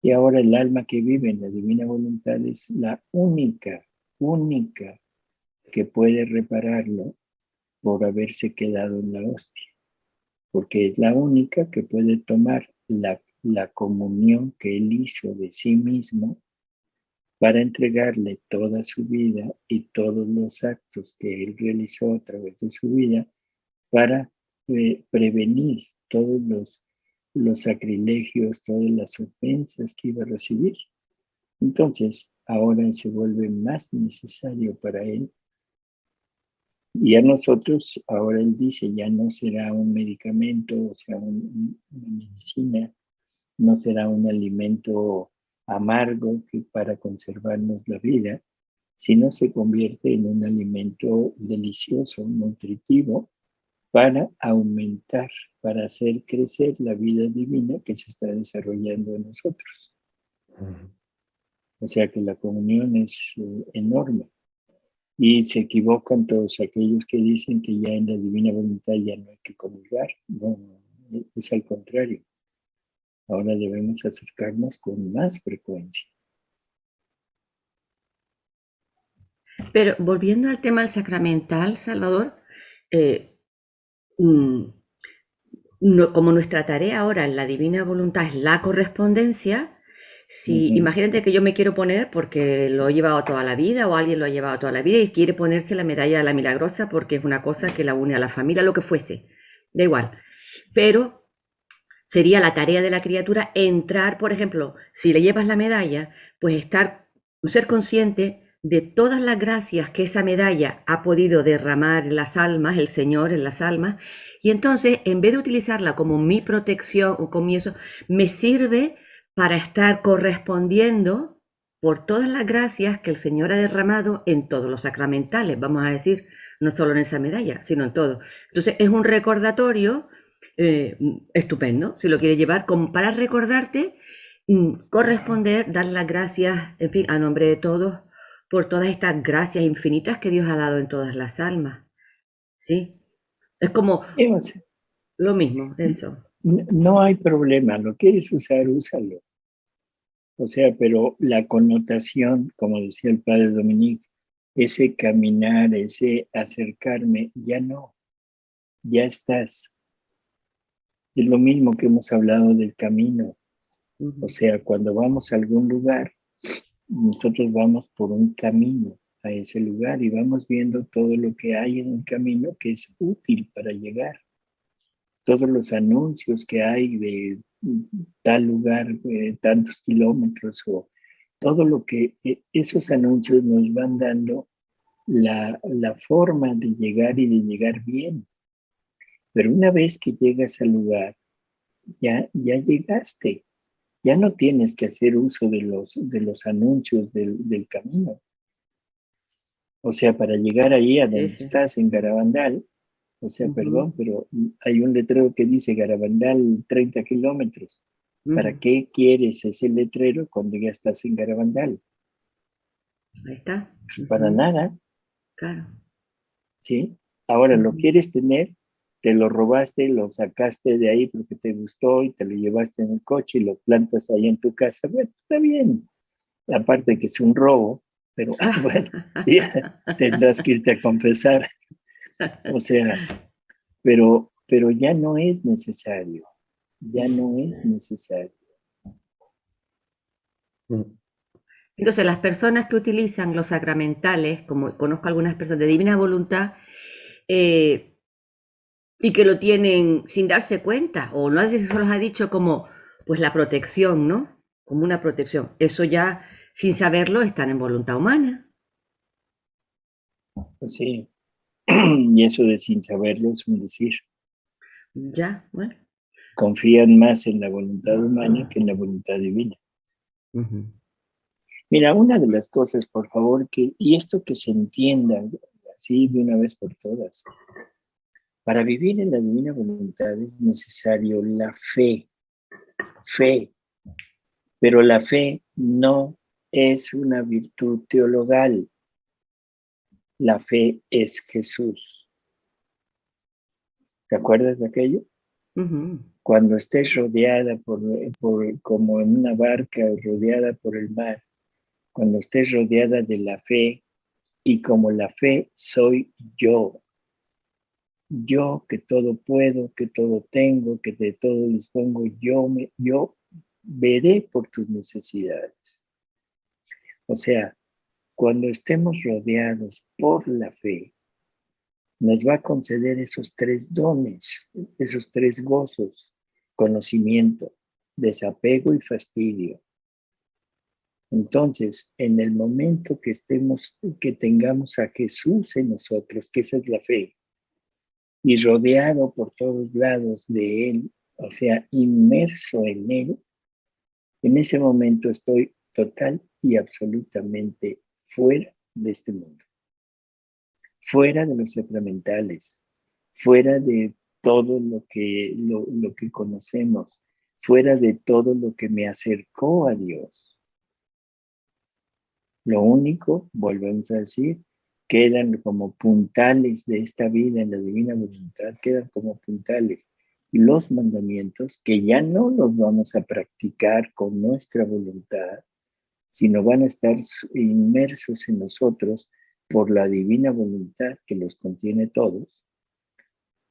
Y ahora el alma que vive en la divina voluntad es la única que puede repararlo por haberse quedado en la hostia. Porque es la única que puede tomar la comunión que él hizo de sí mismo para entregarle toda su vida y todos los actos que él realizó a través de su vida para prevenir todos los sacrilegios, todas las ofensas que iba a recibir. Entonces, ahora se vuelve más necesario para él. Y a nosotros, ahora él dice, ya no será un medicamento, o sea, una medicina, no será un alimento amargo para conservarnos la vida, sino se convierte en un alimento delicioso, nutritivo, para aumentar, para hacer crecer la vida divina que se está desarrollando en nosotros. O sea que la comunión es enorme. Y se equivocan todos aquellos que dicen que ya en la divina voluntad ya no hay que comulgar. No, es al contrario. Ahora debemos acercarnos con más frecuencia. Pero volviendo al tema del sacramental, Salvador, como nuestra tarea ahora en la divina voluntad es la correspondencia, si imagínate que yo me quiero poner porque lo he llevado toda la vida o alguien lo ha llevado toda la vida y quiere ponerse la medalla de la milagrosa porque es una cosa que la une a la familia, lo que fuese, da igual. Pero sería la tarea de la criatura entrar, por ejemplo, si le llevas la medalla, pues ser consciente de todas las gracias que esa medalla ha podido derramar en las almas, el Señor en las almas, y entonces en vez de utilizarla como mi protección o como eso, me sirve para estar correspondiendo por todas las gracias que el Señor ha derramado en todos los sacramentales, vamos a decir, no solo en esa medalla, sino en todo. Entonces es un recordatorio estupendo, si lo quieres llevar como para recordarte, corresponder, dar las gracias, en fin, a nombre de todos, por todas estas gracias infinitas que Dios ha dado en todas las almas. ¿Sí? Es como Hemos- lo mismo, eso. No hay problema, lo quieres usar, úsalo. O sea, pero la connotación, como decía el padre Dominique, ese caminar, ese acercarme, ya no, ya estás. Es lo mismo que hemos hablado del camino. O sea, cuando vamos a algún lugar, nosotros vamos por un camino a ese lugar y vamos viendo todo lo que hay en el camino que es útil para llegar. Todos los anuncios que hay de tal lugar, tantos kilómetros, o todo lo que esos anuncios nos van dando la forma de llegar y de llegar bien. Pero una vez que llegas al lugar, ya llegaste. Ya no tienes que hacer uso de los anuncios del camino. O sea, para llegar ahí a donde estás, en Garabandal, o sea, perdón, pero hay un letrero que dice Garabandal 30 kilómetros. ¿Para qué quieres ese letrero cuando ya estás en Garabandal? Ahí está. Para nada. Claro. ¿Sí? Ahora, lo quieres tener, te lo robaste, lo sacaste de ahí porque te gustó y te lo llevaste en el coche y lo plantas ahí en tu casa. Bueno, está bien. Aparte que es un robo, pero bueno, ya tendrás que irte a confesar. O sea, pero ya no es necesario. Ya no es necesario. Entonces, las personas que utilizan los sacramentales, como conozco algunas personas de divina voluntad, y que lo tienen sin darse cuenta, o no sé si se los ha dicho como, pues la protección, ¿no? Como una protección. Eso ya, sin saberlo, están en voluntad humana. Pues sí. Y eso de sin saberlo es un decir. Ya, bueno. Confían más en la voluntad humana que en la voluntad divina. Mira, una de las cosas, por favor, y esto que se entienda así de una vez por todas. Para vivir en la divina voluntad es necesario la fe. Fe. Pero la fe no es una virtud teologal. La fe es Jesús. ¿Te acuerdas de aquello? Cuando estés rodeada como en una barca rodeada por el mar, cuando estés rodeada de la fe, y como la fe soy yo que todo puedo, que todo tengo, que de todo dispongo, yo veré por tus necesidades. O sea, cuando estemos rodeados por la fe, nos va a conceder esos tres dones, esos tres gozos: conocimiento, desapego y fastidio. Entonces, en el momento que tengamos a Jesús en nosotros, que esa es la fe, y rodeado por todos lados de Él, o sea, inmerso en Él, en ese momento estoy total y absolutamente fuera de este mundo, fuera de los sacramentales, fuera de todo lo que conocemos, fuera de todo lo que me acercó a Dios. Lo único, volvemos a decir, quedan como puntales de esta vida en la divina voluntad, quedan como puntales los mandamientos que ya no los vamos a practicar con nuestra voluntad, sino van a estar inmersos en nosotros por la divina voluntad que los contiene todos.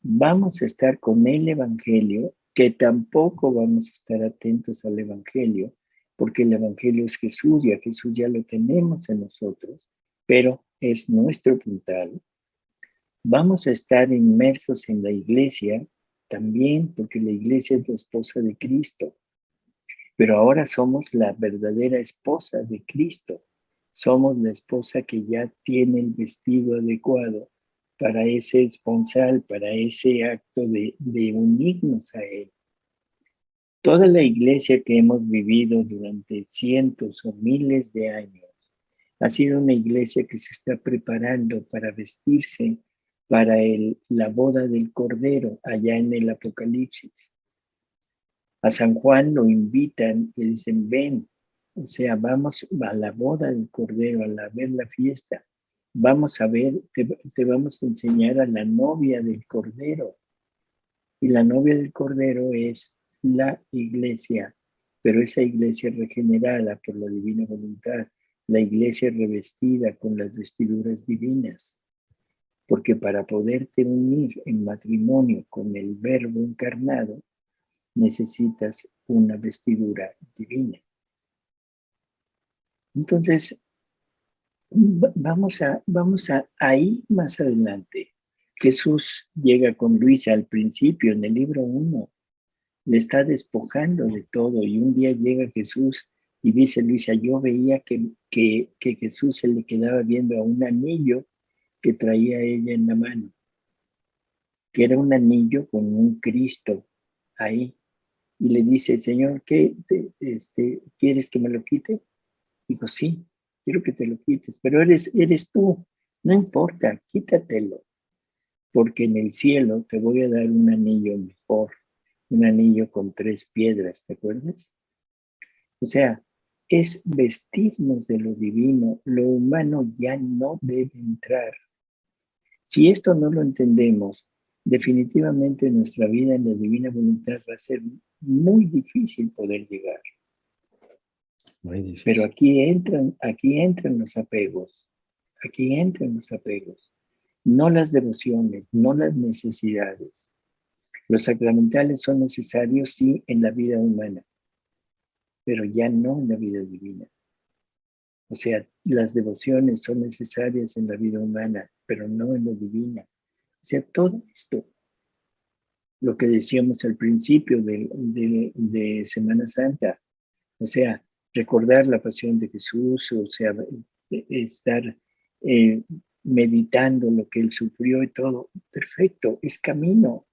Vamos a estar con el Evangelio, que tampoco vamos a estar atentos al Evangelio, porque el Evangelio es Jesús y a Jesús ya lo tenemos en nosotros, pero es nuestro puntal. Vamos a estar inmersos en la iglesia también, porque la iglesia es la esposa de Cristo, pero ahora somos la verdadera esposa de Cristo. Somos la esposa que ya tiene el vestido adecuado para ese esponsal, para ese acto de unirnos a Él. Toda la iglesia que hemos vivido durante cientos o miles de años ha sido una iglesia que se está preparando para vestirse para la boda del Cordero allá en el Apocalipsis. A San Juan lo invitan, le dicen: ven, O sea, vamos a la boda del Cordero, a ver la fiesta. Vamos a ver, te vamos a enseñar a la novia del Cordero. Y la novia del Cordero es la iglesia, pero esa iglesia regenerada por la divina voluntad, la iglesia revestida con las vestiduras divinas. Porque para poderte unir en matrimonio con el Verbo encarnado, necesitas una vestidura divina. Entonces, vamos a ir más adelante. Jesús llega con Luisa al principio, en el libro 1, le está despojando de todo, y un día llega Jesús y dice Luisa, yo veía que Jesús se le quedaba viendo a un anillo que traía ella en la mano, que era un anillo con un Cristo ahí, y le dice, Señor, ¿qué quieres que me lo quite? Digo, sí, quiero que te lo quites, pero eres tú, no importa, quítatelo, porque en el cielo te voy a dar un anillo mejor, un anillo con 3 piedras, ¿te acuerdas? O sea, es vestirnos de lo divino, lo humano ya no debe entrar. Si esto no lo entendemos, definitivamente nuestra vida en la divina voluntad va a ser muy difícil poder llegar. Muy difícil. Pero aquí entran los apegos, no las devociones, no las necesidades. Los sacramentales son necesarios, sí, en la vida humana, pero ya no en la vida divina. O sea, las devociones son necesarias en la vida humana, pero no en la divina. O sea, todo esto, lo que decíamos al principio de Semana Santa, o sea, recordar la pasión de Jesús, o sea, estar meditando lo que Él sufrió y todo, perfecto, es camino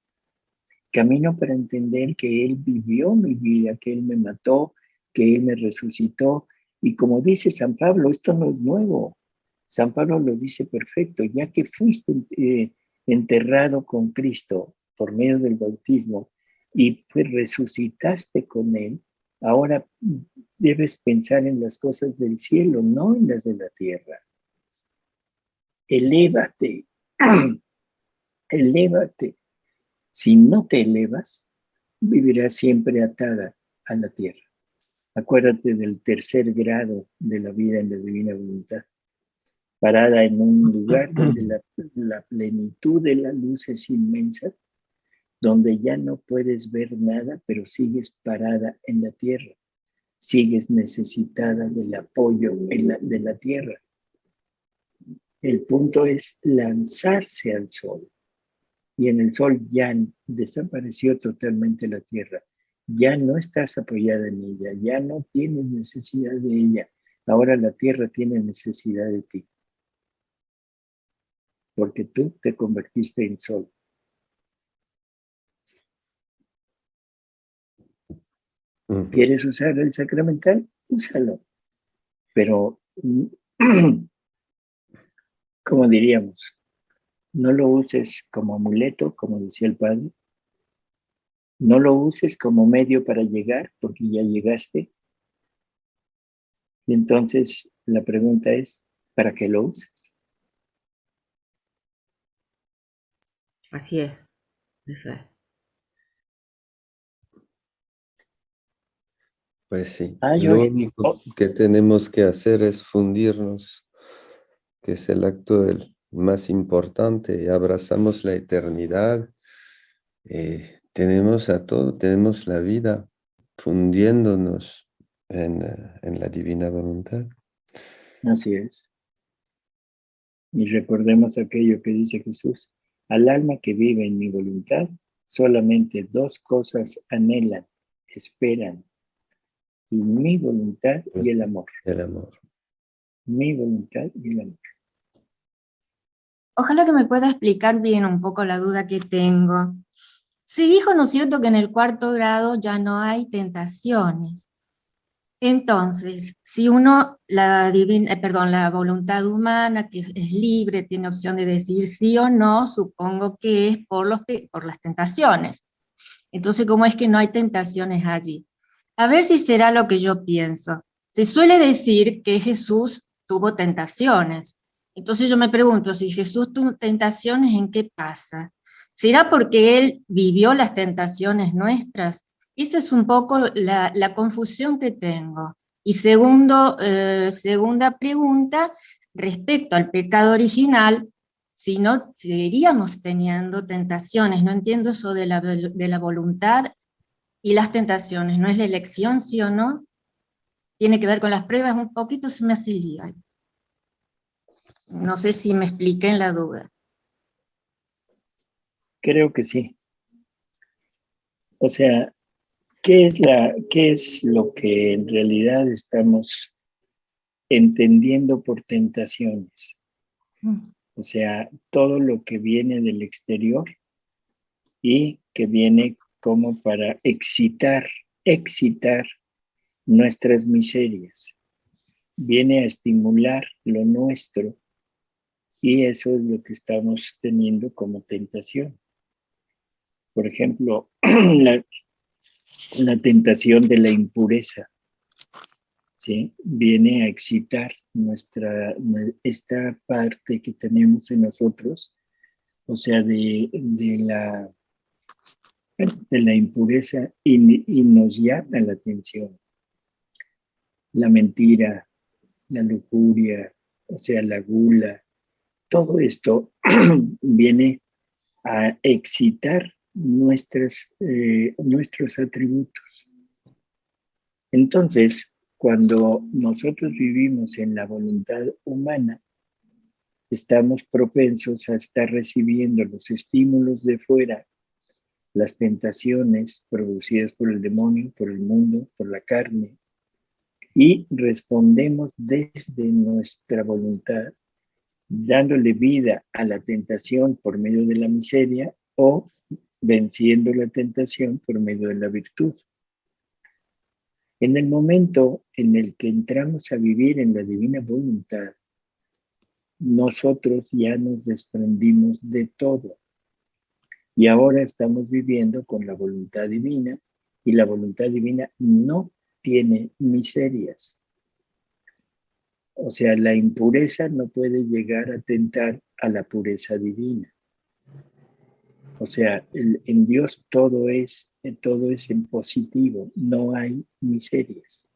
para entender que Él vivió mi vida, que Él me mató, que Él me resucitó. Y como dice San Pablo, esto no es nuevo. San Pablo lo dice perfecto, ya que fuiste enterrado con Cristo por medio del bautismo y resucitaste con Él, ahora debes pensar en las cosas del cielo, no en las de la tierra. Elévate, elévate. Si no te elevas, vivirás siempre atada a la tierra. Acuérdate del 3er grado de la vida en la divina voluntad, parada en un lugar donde la plenitud de la luz es inmensa, donde ya no puedes ver nada, pero sigues parada en la tierra, sigues necesitada del apoyo de la tierra. El punto es lanzarse al sol. Y en el sol ya desapareció totalmente la tierra. Ya no estás apoyada en ella, ya no tienes necesidad de ella. Ahora la tierra tiene necesidad de ti. Porque tú te convertiste en sol. ¿Quieres usar el sacramental? Úsalo. Pero, como diríamos, no lo uses como amuleto, como decía el padre. No lo uses como medio para llegar, porque ya llegaste. Y entonces la pregunta es, ¿para qué lo uses? Así es, eso es. Pues sí, Ay, lo oye, único que tenemos que hacer es fundirnos, que es el acto más importante, y abrazamos la eternidad, tenemos a todo, tenemos la vida fundiéndonos en la divina voluntad. Así es. Y recordemos aquello que dice Jesús, al alma que vive en mi voluntad, solamente 2 cosas anhelan, esperan, y mi voluntad y el amor. El amor. Mi voluntad y el amor. Ojalá que me pueda explicar bien un poco la duda que tengo. Se dijo, ¿no es cierto?, que en el 4º grado ya no hay tentaciones. Entonces, si uno, la voluntad humana, que es libre, tiene opción de decir sí o no, supongo que es por las tentaciones. Entonces, ¿cómo es que no hay tentaciones allí? A ver si será lo que yo pienso. Se suele decir que Jesús tuvo tentaciones. Entonces yo me pregunto, si Jesús tuvo tentaciones, ¿en qué pasa? ¿Será porque Él vivió las tentaciones nuestras? Esa es un poco la confusión que tengo. Y segunda pregunta, respecto al pecado original, si no seguiríamos teniendo tentaciones. No entiendo eso de la voluntad y las tentaciones. ¿No es la elección, sí o no? Tiene que ver con las pruebas, un poquito se me hace lío. No sé si me expliqué en la duda. Creo que sí. O sea, ¿qué es lo que en realidad estamos entendiendo por tentaciones? O sea, todo lo que viene del exterior y que viene como para excitar nuestras miserias. Viene a estimular lo nuestro y eso es lo que estamos teniendo como tentación. Por ejemplo, la tentación de la impureza, ¿sí? Viene a excitar esta parte que tenemos en nosotros, o sea, de la impureza y nos llama la atención. La mentira, la lujuria, o sea, la gula, todo esto viene a excitar nuestros atributos. Entonces, cuando nosotros vivimos en la voluntad humana, estamos propensos a estar recibiendo los estímulos de fuera, las tentaciones producidas por el demonio, por el mundo, por la carne, y respondemos desde nuestra voluntad, dándole vida a la tentación por medio de la miseria o venciendo la tentación por medio de la virtud. En el momento en el que entramos a vivir en la divina voluntad, nosotros ya nos desprendimos de todo. Y ahora estamos viviendo con la voluntad divina y la voluntad divina no tiene miserias. O sea, la impureza no puede llegar a tentar a la pureza divina. O sea, en Dios todo es en positivo, no hay miserias.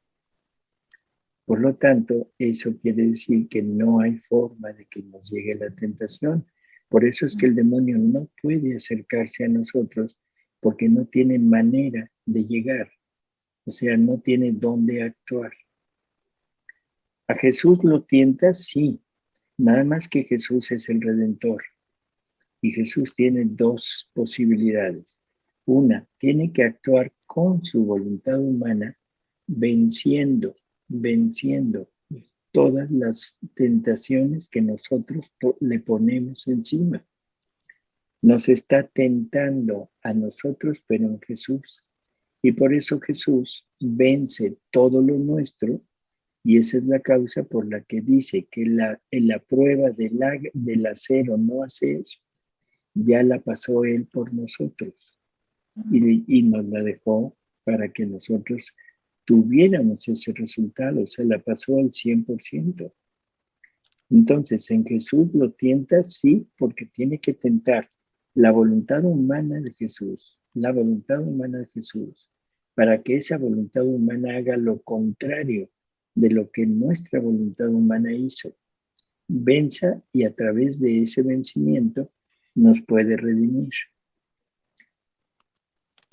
Por lo tanto, eso quiere decir que no hay forma de que nos llegue la tentación. Por eso es que el demonio no puede acercarse a nosotros porque no tiene manera de llegar. O sea, no tiene dónde actuar. ¿A Jesús lo tienta? Sí. Nada más que Jesús es el Redentor. Y Jesús tiene dos posibilidades. Una, tiene que actuar con su voluntad humana, venciendo todas las tentaciones que nosotros le ponemos encima. Nos está tentando a nosotros, pero en Jesús. Y por eso Jesús vence todo lo nuestro, y esa es la causa por la que dice que en la prueba del hacer o no hacer, ya la pasó Él por nosotros y nos la dejó para que nosotros tuviéramos ese resultado, se la pasó al 100%. Entonces, en Jesús lo tienta, sí, porque tiene que tentar la voluntad humana de Jesús, para que esa voluntad humana haga lo contrario de lo que nuestra voluntad humana hizo. Venza y a través de ese vencimiento nos puede redimir.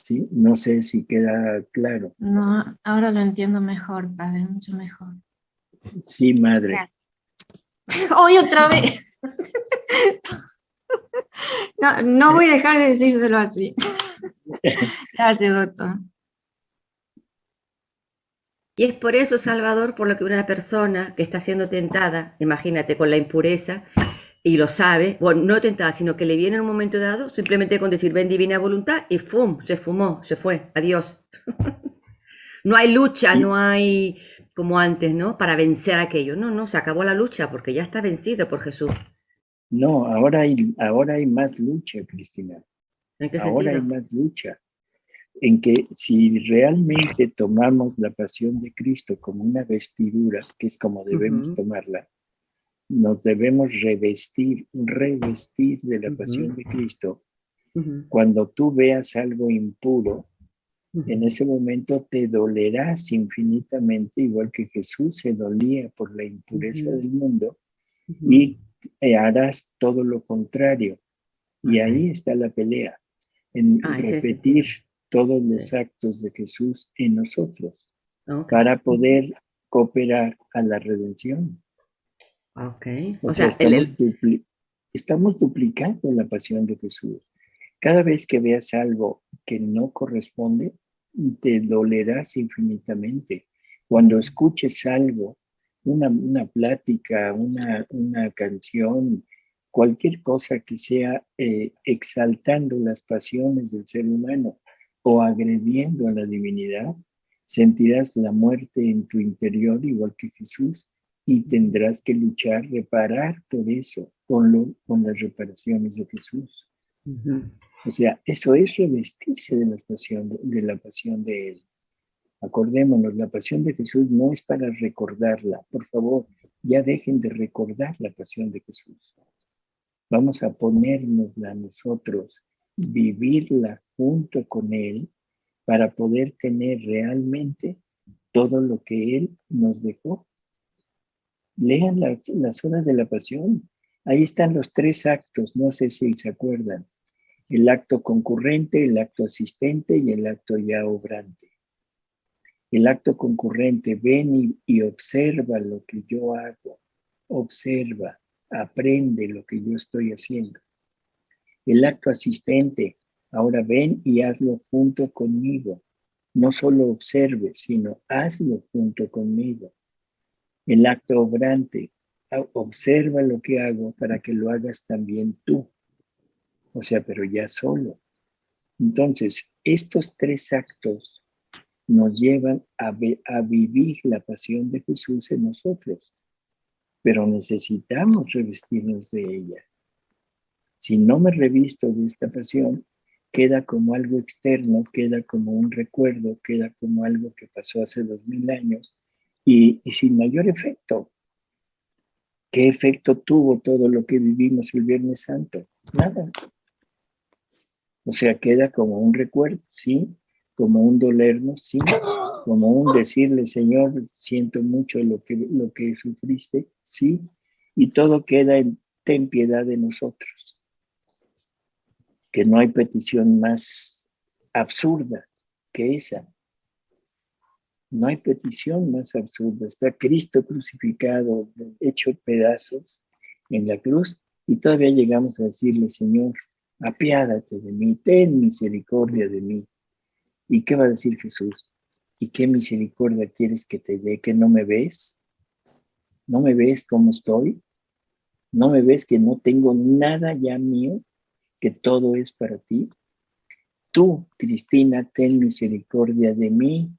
¿Sí? No sé si queda claro. No, ahora lo entiendo mejor, padre, mucho mejor. Sí, madre. Gracias. Hoy otra vez. No voy a dejar de decírselo así. Gracias, doctor. Y es por eso, Salvador, por lo que una persona que está siendo tentada, imagínate, con la impureza, y lo sabe, bueno, no tentada, sino que le viene en un momento dado, simplemente con decir, ven divina voluntad, y ¡fum! Se fumó, se fue, adiós. No hay lucha, no hay como antes, ¿no? Para vencer aquello. No, se acabó la lucha porque ya está vencido por Jesús. No, ahora hay más lucha, Cristina. ¿En qué Ahora sentido? hay más lucha. en que si realmente tomamos la pasión de Cristo como una vestidura, que es como debemos tomarla, nos debemos revestir de la pasión de Cristo. Cuando tú veas algo impuro, en ese momento te dolerás infinitamente, igual que Jesús se dolía por la impureza del mundo, y harás todo lo contrario. Y ahí está la pelea, en repetir todos los actos de Jesús en nosotros, para poder cooperar a la redención. O sea, estamos duplicando la pasión de Jesús. Cada vez que veas algo que no corresponde, te dolerás infinitamente. Cuando escuches algo, una plática, una canción, cualquier cosa que sea exaltando las pasiones del ser humano o agrediendo a la divinidad, sentirás la muerte en tu interior igual que Jesús, y tendrás que luchar, reparar por eso con las reparaciones de Jesús. O sea, eso es revestirse de la pasión de Él. Acordémonos, la pasión de Jesús no es para recordarla. Por favor, ya dejen de recordar la pasión de Jesús. Vamos a ponérnosla a nosotros, vivirla junto con Él, para poder tener realmente todo lo que Él nos dejó. Lean las horas de la pasión. Ahí están los 3 actos, no sé si se acuerdan. El acto concurrente, el acto asistente y el acto ya obrante. El acto concurrente, ven y observa lo que yo hago. Observa, aprende lo que yo estoy haciendo. El acto asistente, ahora ven y hazlo junto conmigo. No solo observe, sino hazlo junto conmigo. El acto obrante, observa lo que hago para que lo hagas también tú. O sea, pero ya solo. Entonces, estos 3 actos nos llevan a vivir la pasión de Jesús en nosotros. Pero necesitamos revestirnos de ella. Si no me revisto de esta pasión, queda como algo externo, queda como un recuerdo, queda como algo que pasó hace 2000 años y sin mayor efecto. ¿Qué efecto tuvo todo lo que vivimos el Viernes Santo? Nada. O sea, queda como un recuerdo, sí, como un dolernos, sí, como un decirle, Señor, siento mucho lo que sufriste, sí, y todo queda en ten piedad de nosotros. Que no hay petición más absurda que esa. No hay petición más absurda. Está Cristo crucificado, hecho pedazos en la cruz, y todavía llegamos a decirle, Señor, apiádate de mí, ten misericordia de mí. ¿Y qué va a decir Jesús? ¿Y qué misericordia quieres que te dé? ¿Que no me ves? ¿No me ves cómo estoy? ¿No me ves que no tengo nada ya mío? ¿Que todo es para ti? Tú, Cristina, ten misericordia de mí,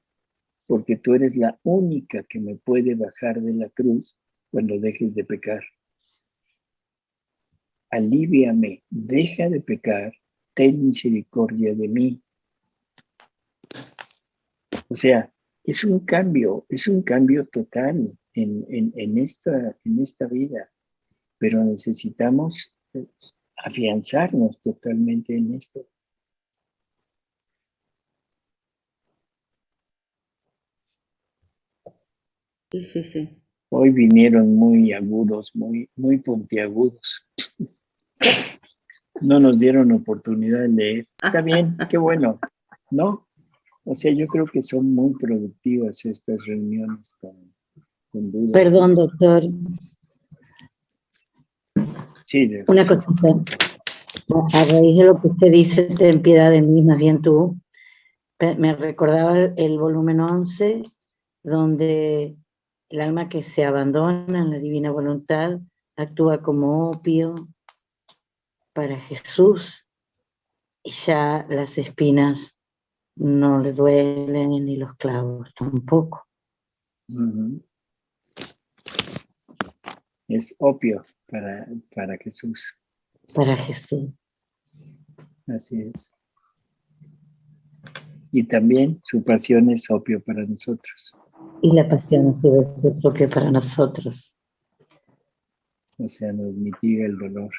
porque tú eres la única que me puede bajar de la cruz cuando dejes de pecar. Alíviame, deja de pecar, ten misericordia de mí. O sea, es un cambio total en esta vida, pero necesitamos afianzarnos totalmente en esto. Sí. Hoy vinieron muy agudos, muy puntiagudos. No nos dieron oportunidad de leer. Está bien, qué bueno, ¿no? O sea, yo creo que son muy productivas estas reuniones con dudas. Perdón, doctor. Sí, una cosita. A raíz de lo que usted dice, ten piedad de mí, más bien tú, me recordaba el volumen 11, donde el alma que se abandona en la divina voluntad actúa como opio para Jesús, y ya las espinas no le duelen ni los clavos tampoco. Es opio para Jesús. Para Jesús. Así es. Y también su pasión es opio para nosotros. Y la pasión a su vez es opio para nosotros. O sea, nos mitiga el dolor.